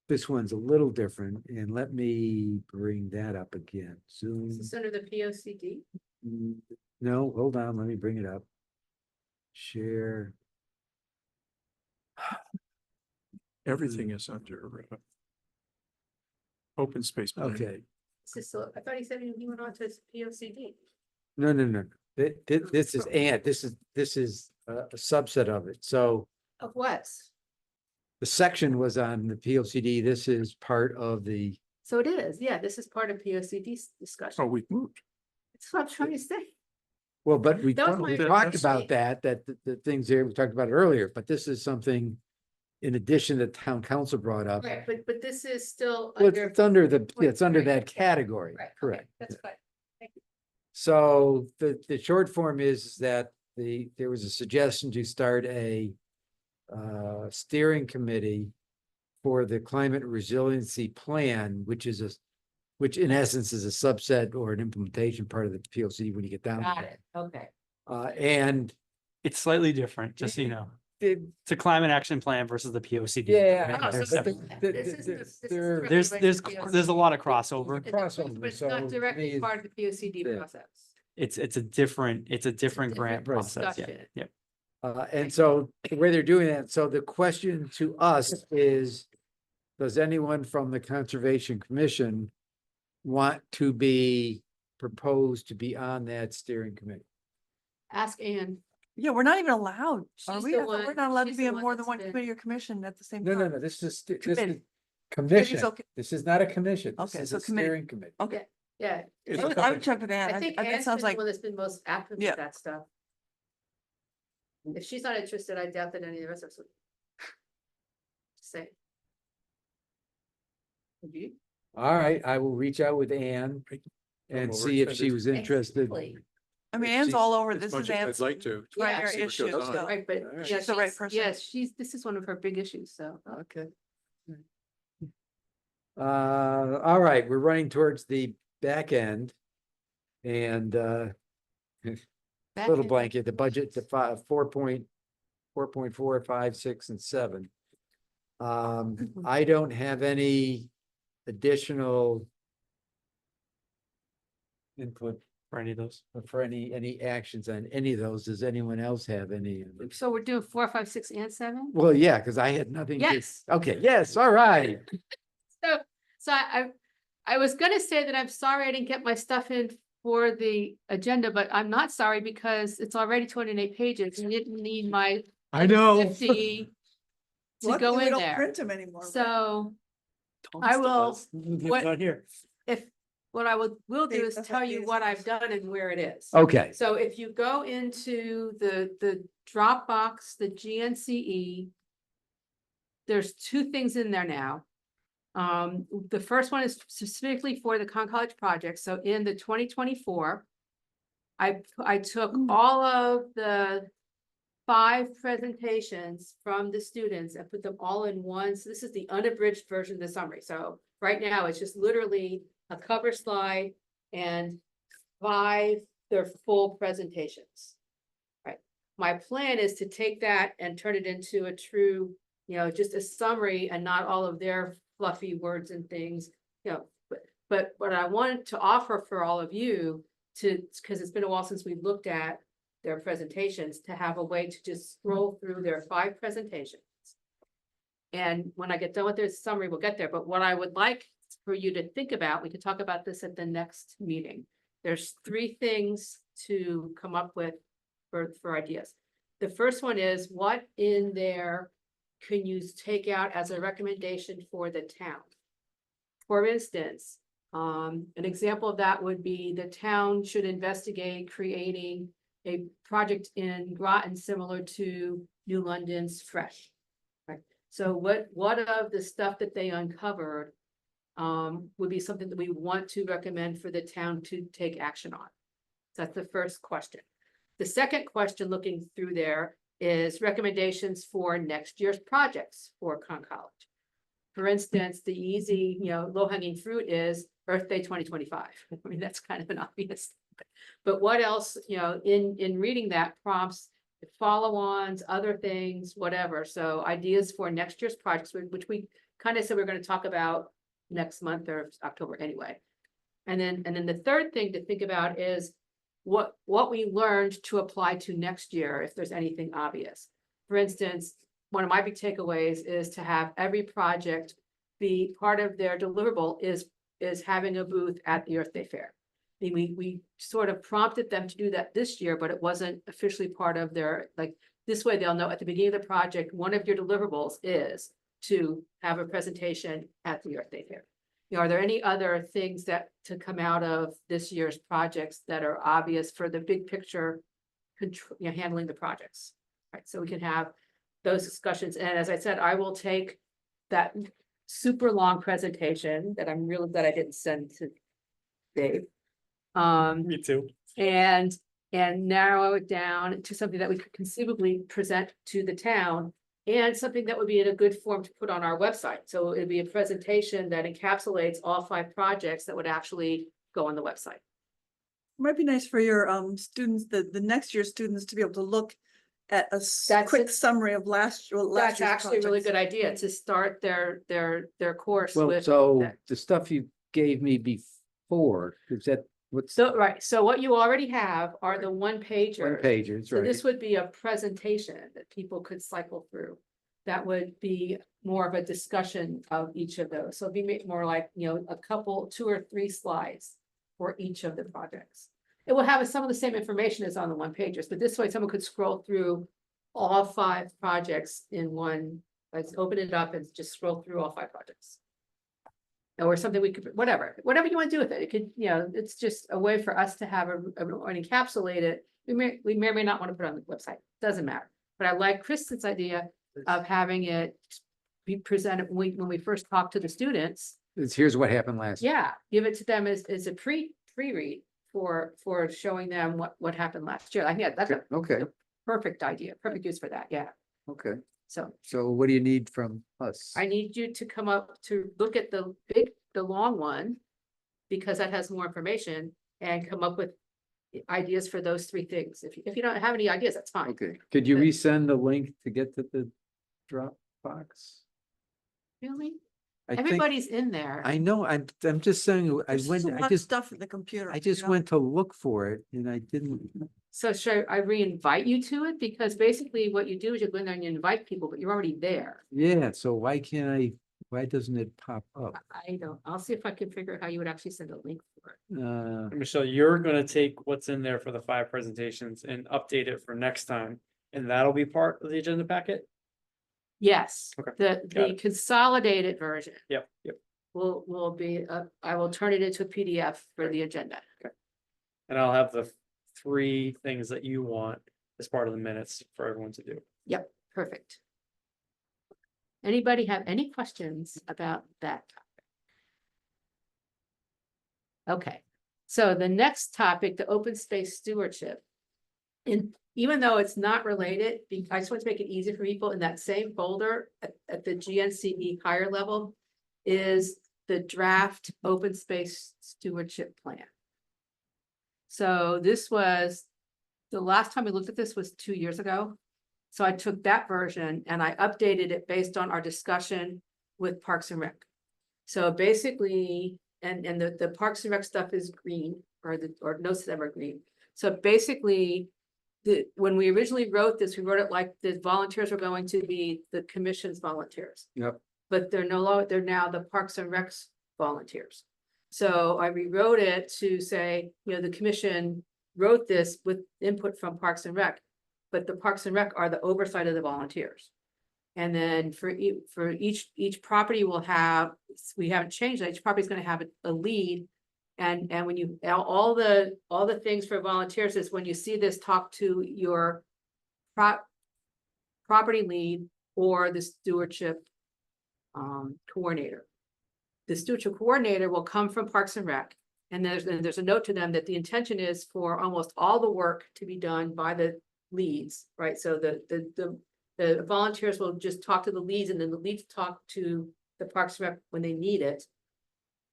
S2: this one's a little different, and let me bring that up again. Zoom.
S8: Is this under the P O C D?
S2: No, hold on, let me bring it up. Share.
S9: Everything is under open space. plan.
S2: Okay,
S8: I thought he said he went on to P O C D.
S2: no. This is, and this is a subset of it. So
S8: Of what?
S2: the section was on the P O C D. This is part of the,
S8: So it is, yeah, this is part of P O C D's discussion.
S9: Oh, we've moved.
S8: That's what I'm trying to say.
S2: well, but we
S8: That was
S2: we
S8: my-
S2: talked
S8: that's
S2: about
S8: me.
S2: that the things there, we talked about it earlier, but this is something in addition that town council brought up.
S8: Right, but this is still
S2: Well,
S8: under.
S2: it's under the, it's under
S8: Right.
S2: that category,
S8: Right, okay,
S2: correct.
S8: that's fine.
S2: So the short form is that there was a suggestion to start a steering committee for the climate resiliency plan, which which in essence is a subset or an implementation part of the PLC when you get down. to
S8: Got it, okay.
S2: And
S1: It's slightly different, just so you know.
S2: the-
S1: It's a climate action plan versus the POCD.
S2: Yeah,
S8: Oh, so
S1: They're
S8: this
S1: separate.
S8: is-
S2: the-
S8: this isn't- this is
S2: there-
S8: directly
S1: There's
S8: related to POCD.
S1: there's a lot of crossover.
S2: crossover,
S8: But it's
S2: so
S8: not
S2: to
S8: directly
S2: me,
S8: part of the P O C D
S2: Yeah.
S8: process.
S1: It's a different
S8: different
S1: grant process. Yeah.
S8: discussion.
S1: Yeah.
S2: And so the way they're doing that, so the question to us is, does anyone from the Conservation Commission want to be proposed to be on that steering committee?
S8: Ask Ann.
S4: Yeah, we're not even allowed, are
S8: She's
S4: we?
S8: the
S4: I thought We're
S8: one-
S4: not allowed to
S8: she's
S4: be
S8: the
S4: on
S8: one
S4: more than
S8: that's
S4: one
S8: been-
S4: committee or commission at the same
S2: No,
S4: time.
S2: this is
S4: Committee.
S2: commission.
S4: okay.
S2: This is not a commission. This
S4: Okay,
S2: is
S4: so
S2: a
S4: committee.
S2: steering committee.
S4: Okay,
S8: Yeah.
S9: It's
S4: I would check with Ann.
S8: I think
S4: That
S8: Ann's been
S4: sounds
S8: the
S4: like,
S8: one that's been most active
S4: Yeah.
S8: with that stuff. If she's not interested, I doubt that any of the rest of us would. Just say. You?
S2: All right, I will reach out with Ann and see if she was interested.
S8: Exactly.
S4: I mean, Ann's all over,
S9: As
S4: this
S9: much
S4: is
S9: as
S4: Ann's
S9: I'd like to.
S4: primary
S9: see what
S4: issue,
S9: goes on.
S4: so.
S8: Right, but
S2: All right.
S8: yeah,
S4: She's the right
S8: she's,
S4: person.
S8: yes, this is one of her big issues, so.
S2: Okay. All right, we're running towards the back end. And
S8: back
S2: little
S8: in-
S2: blanket, the budget, the 4.4, 5, 6, and 7. I don't have any additional input
S1: For any of those.
S2: for any actions on any of those. Does anyone else have any?
S8: So we're doing 4, 5, 6, and 7?
S2: Well, yeah, because I had nothing. to-
S8: Yes.
S2: Okay, yes, all right.
S8: So I was gonna say that I'm sorry I didn't get my stuff in for the agenda, but I'm not sorry because it's already 208 pages. You didn't need my
S2: I know.
S8: 50 to
S4: Luckily,
S8: go
S4: we
S8: in
S4: don't
S8: there.
S4: print them anymore. right?
S8: So
S1: Tom
S8: I
S1: still
S8: will-
S1: does.
S8: what-
S1: Not here.
S8: what I will do
S4: Dave,
S8: is
S4: that's
S8: tell
S4: what
S8: you
S4: Dave
S8: what
S4: says.
S8: I've done and where it is.
S2: Okay,
S8: So if you go into the Dropbox, the GNCE, there's 2 things in there now. The first one is specifically for the Con College project. So in the 2024, I took all of the 5 presentations from the students and put them all in one. So this is the unabridged version of the summary. So right now it's just literally a cover slide and 5 their full presentations. Right. My plan is to take that and turn it into a true, just a summary and not all of their fluffy words and things, but But what I want to offer for all of you because it's been a while since we looked at their presentations, to have a way to just scroll through their 5 presentations. And when I get done with this summary, we'll get there. But what I would like for you to think about, we could talk about this at the next meeting. There's 3 things to come up with for ideas. The first one is, what in there can you take out as a recommendation for the town? For instance, an example of that would be the town should investigate creating a project in Groton similar to New London's Fresh. Right. So what of the stuff that they uncovered would be something that we want to recommend for the town to take action on? That's the first question. The second question, looking through there, is recommendations for next year's projects for Conn College. For instance, the easy, low-hanging fruit is Earth Day 2025. I mean, that's kind of an obvious. But what else, in reading that prompts follow-ons, other things, whatever. So ideas for next year's projects, which we kind of said we're going to talk about next month or October anyway. And then the third thing to think about is what we learned to apply to next year, if there's anything obvious. For instance, one of my big takeaways is to have every project be part of their deliverable is having a booth at the Earth Day Fair. I mean, we sort of prompted them to do that this year, but it wasn't officially part of their, this way they'll know at the beginning of the project, one of your deliverables is to have a presentation at the Earth Day Fair. Are there any other things that to come out of this year's projects that are obvious for the big picture, handling the projects? Right, so we can have those discussions. And as I said, I will take that super long presentation that I'm really glad I didn't send to Dave.
S1: Me too.
S8: And narrow it down to something that we could conceivably present to the town, and something that would be in a good form to put on our website. So it'd be a presentation that encapsulates all 5 projects that would actually go on the website.
S4: Might be nice for your students, the next year students, to be able to look at a
S8: That's
S4: quick
S8: it.
S4: summary of last
S8: That's
S4: year's
S8: actually a really
S4: projects.
S8: good idea to start their course
S2: Well,
S8: with.
S2: so
S8: that.
S2: the stuff you gave me before, is that what's
S8: So what you already have are the one-pagers.
S2: 1-pagers,
S8: So
S2: right?
S8: this would be a presentation that people could cycle through. That would be more of a discussion of each of those. So it'd be more like, a couple, 2 or 3 slides for each of the projects. It will have some of the same information as on the one-pagers, but this way someone could scroll through all 5 projects in one. Let's open it up and just scroll through all 5 projects. Or something we could, whatever you want to do with it. It could, it's just a way for us to have an encapsulate it. We may or may not want to put it on the website. Doesn't matter. But I like Kristen's idea of having it be presented when we first talk to the students.
S2: Here's what happened last.
S8: Yeah, give it to them as a pre-read for showing them what happened last year. I think that's a
S2: Okay,
S8: perfect idea, perfect use for that. Yeah.
S2: okay.
S8: So
S2: What do you need from us?
S8: I need you to come up to look at the long one, because that has more information, and come up with ideas for those 3 things. If you don't have any ideas, that's fine.
S2: Okay, could you
S8: But-
S2: resend the link to get to the Dropbox?
S8: Really?
S2: I think,
S8: Everybody's in there.
S2: I know, I'm just saying,
S4: There's so much stuff in the computer.
S2: I just went to look for it and I didn't.
S8: So should I re-invite you to it? Because basically what you do is you go in there and you invite people, but you're already there.
S2: Yeah, so why doesn't it pop up?
S8: I'll see if I can figure out how you would actually send a link for it.
S1: Michelle, you're gonna take what's in there for the 5 presentations and update it for next time, and that'll be part of the agenda packet?
S8: Yes,
S1: Okay,
S8: the
S1: it.
S8: consolidated version
S1: Yep.
S8: will be, I will turn it into a PDF for the agenda.
S1: And I'll have the 3 things that you want as part of the minutes for everyone to do.
S8: Yep, perfect. Anybody have any questions about that topic? Okay, so the next topic, the open space stewardship. And even though it's not related, I just want to make it easy for people, in that same folder at the GNCE higher level is the draft open space stewardship plan. So this was, the last time we looked at this was 2 years ago. So I took that version and I updated it based on our discussion with Parks and Rec. So basically, and the Parks and Rec stuff is green, or most of them are green. So basically, when we originally wrote this, we wrote it like the volunteers were going to be the commission's volunteers.
S2: Yep.
S8: But they're no longer, they're now the Parks and Recs volunteers. So I rewrote it to say, the commission wrote this with input from Parks and Rec, but the Parks and Rec are the oversight of the volunteers. And then for each property will have, we haven't changed that, each property is gonna have a lead. And when you, all the things for volunteers is when you see this, talk to your property lead or the stewardship coordinator. The stewardship coordinator will come from Parks and Rec. And there's a note to them that the intention is for almost all the work to be done by the leads, right? So the volunteers will just talk to the leads, and then the leads talk to the Parks and Rec when they need it.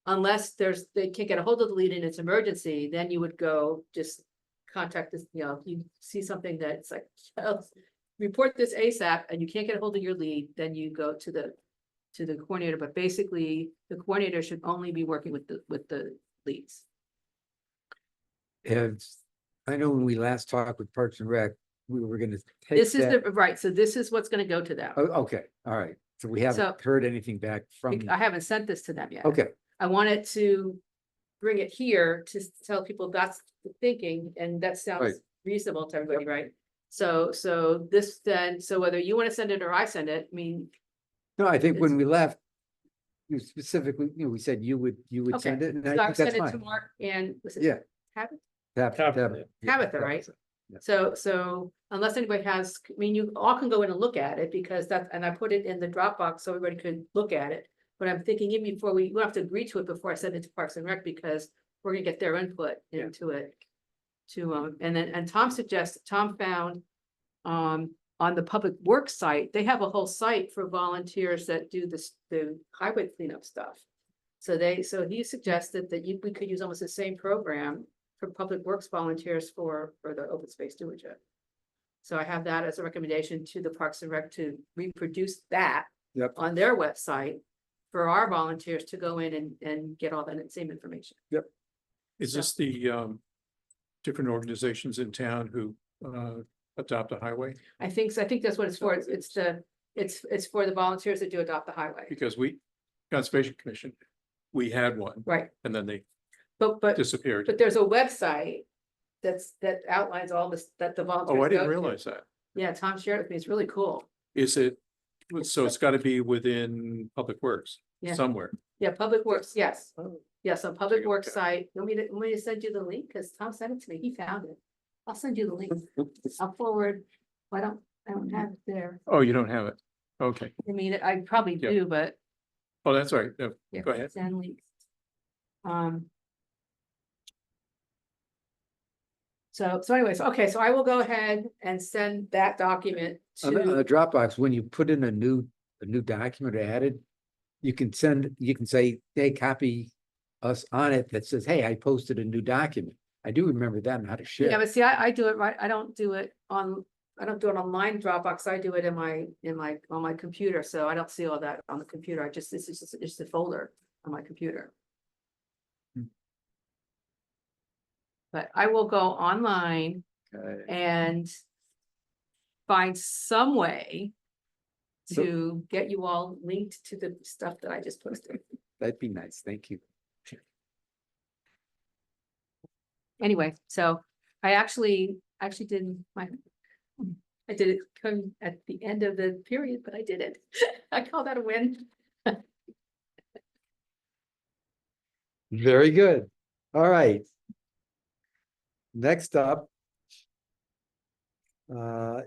S8: Unless they can't get a hold of the lead and it's emergency, then you would go just contact this, if you see something that's like, report this ASAP and you can't get a hold of your lead, then you go to the coordinator. But basically the coordinator should only be working with the leads.
S2: And I know when we last talked with Parks and Rec, we were gonna take
S8: This is
S2: that.
S8: right, so this is what's gonna go to them.
S2: Oh, okay, all right. So we haven't heard anything back from,
S8: I haven't sent this to them yet.
S2: okay,
S8: I wanted to bring it here to tell people that's the thinking, and that
S2: Right.
S8: sounds reasonable to everybody, right? So this then, so whether you want to send it or I send it, I mean,
S2: no, I think when
S8: It's-
S2: we left, you specifically, we said you would
S8: okay.
S2: send it, and
S8: So
S2: I
S8: I
S2: think
S8: sent
S2: that's
S8: it to
S2: fine.
S8: Mark and was it
S2: Yeah.
S8: Tabitha?
S2: Tabitha, yeah,
S8: Tabitha, right?
S2: Yeah.
S8: So unless anybody has, I mean, you all can go in and look at it because and I put it in the Dropbox so everybody could look at it. But I'm thinking even before we have to agree to it before I send it to Parks and Rec, because we're gonna get their input
S2: Yeah.
S8: into it. And Tom found, on the public works site, they have a whole site for volunteers that do the highway cleanup stuff. So he suggested that we could use almost the same program for public works volunteers for the open space stewardship. So I have that as a recommendation to the Parks and Rec to reproduce that
S2: Yep.
S8: on their website for our volunteers to go in and get all that same information.
S9: Is this the different organizations in town who adopt a highway?
S8: I think that's what it's for. It's for the volunteers that do adopt the highway,
S9: Because Conservation Commission, we had one
S8: right?
S9: and then they
S8: But
S9: disappeared.
S8: there's a website that outlines all this, that the volunteers.
S9: Oh, I didn't
S8: go to.
S9: realize that.
S8: Yeah, Tom shared it with me. It's really cool.
S9: Is it, so it's gotta be within Public Works
S8: Yeah.
S9: somewhere.
S8: Yeah, Public Works, yes.
S9: Oh.
S8: Yes, on Public
S9: Okay.
S8: Works site. Want me to send you the link? Because Tom sent it to me. He found it. I'll send you the link. I'll forward. I don't have it there.
S9: Oh, you don't have it? Okay.
S8: I mean, I probably
S9: Yeah.
S8: do, but.
S9: Oh, that's right. No,
S8: Yeah,
S9: Go ahead.
S8: send links. So anyways, okay, so I will go ahead and send that document
S2: On the
S8: to,
S2: Dropbox, when you put in a new document or added, you can say, hey, copy us on it that says, hey, I posted a new document. I do remember that and how to
S8: yeah,
S2: share.
S8: but see, I do it right. I don't do it online Dropbox. I do it on my computer. So I don't see all that on the computer. This is just a folder on my computer.
S2: Hmm.
S8: But I will go online and find some way to get you all linked to the stuff that I just posted.
S2: That'd be nice. Thank you.
S8: Anyway, so I actually did I did it come at the end of the period, but I did it. I call that a win.
S2: Very good. All right. Next up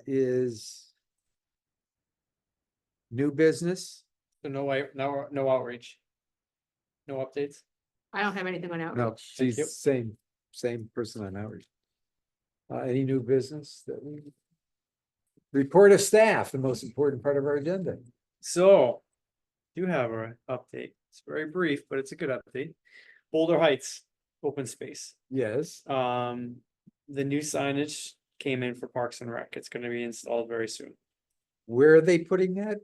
S2: is new business.
S1: So no outreach. No updates?
S8: I don't have anything on
S2: No,
S8: outreach.
S2: she's
S1: you.
S2: same person on outreach. Any new business that we? Report of staff, the most important part of our agenda.
S1: So, do have an update. It's very brief, but it's a good update. Boulder Heights, open space.
S2: Yes,
S1: The new signage came in for Parks and Rec. It's gonna be installed very soon.
S2: where are they putting that?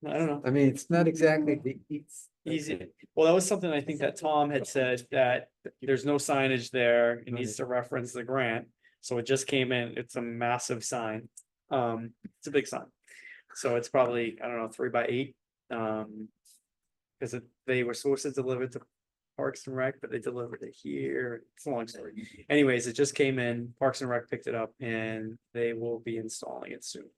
S1: I don't know.
S2: I mean, it's not exactly it's.
S1: Easy. Well, that was something I think that Tom had said, that there's no signage there. It needs to reference the grant. So it just came in. It's a massive sign. It's a big sign. So it's probably, I don't know, 3x8. Because they were supposed to deliver to Parks and Rec, but they delivered it here. It's a long story. Anyways, it just came in. Parks and Rec picked it up and they will be installing it soon.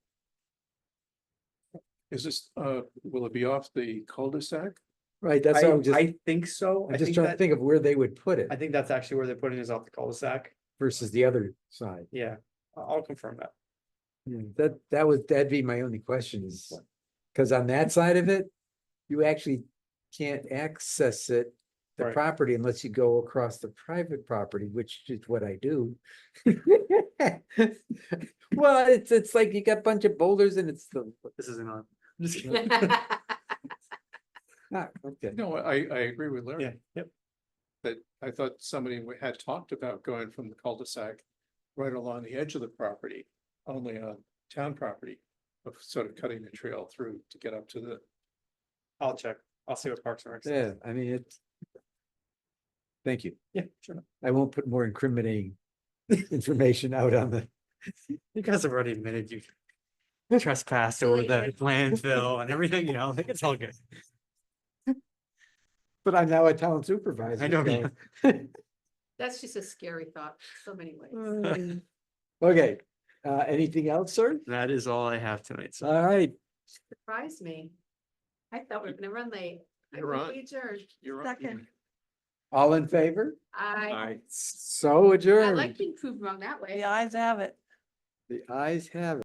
S9: Is this, will it be off the cul-de-sac?
S2: Right, that's what I'm just,
S1: I think so.
S2: I'm
S1: I
S2: just
S1: think
S2: trying to
S1: that,
S2: think of where they would put it
S1: I think that's actually where they're putting is off the cul-de-sac.
S2: versus the other side.
S1: Yeah, I'll confirm that.
S2: Yeah, that'd be my only question is, because on that side of it, you actually can't access it, the
S1: Right.
S2: property, unless you go across the private property, which is what I do. Well, it's like you got a bunch of boulders and it's the,
S1: This isn't on. I'm just kidding.
S2: okay.
S9: No, I agree with Larry.
S1: Yeah, yep.
S9: That I thought somebody had talked about going from the cul-de-sac right along the edge of the property, only on town property, of sort of cutting the trail through to get up to the.
S1: I'll check. I'll see what Parks and Rec
S2: Yeah,
S1: says.
S2: I mean, it's. Thank you.
S1: Yeah, sure.
S2: I won't put more incriminating information out on the,
S1: You guys have already admitted you trespassed over the landfill and everything, I think it's all good.
S2: but I'm now a town supervisor.
S1: I know,
S2: so-
S1: yeah.
S8: That's just a scary thought, so many ways.
S2: Okay, anything else, sir?
S1: That is all I have tonight. So
S2: All right,
S8: Surprised me. I thought we were gonna run late. I
S9: You're
S8: think
S9: on.
S8: we adjourned.
S9: You're
S4: Second.
S2: all in favor?
S8: I
S2: So
S8: I
S2: adjourned.
S8: like being proved wrong that way.
S4: The eyes have it.
S2: The ayes have it.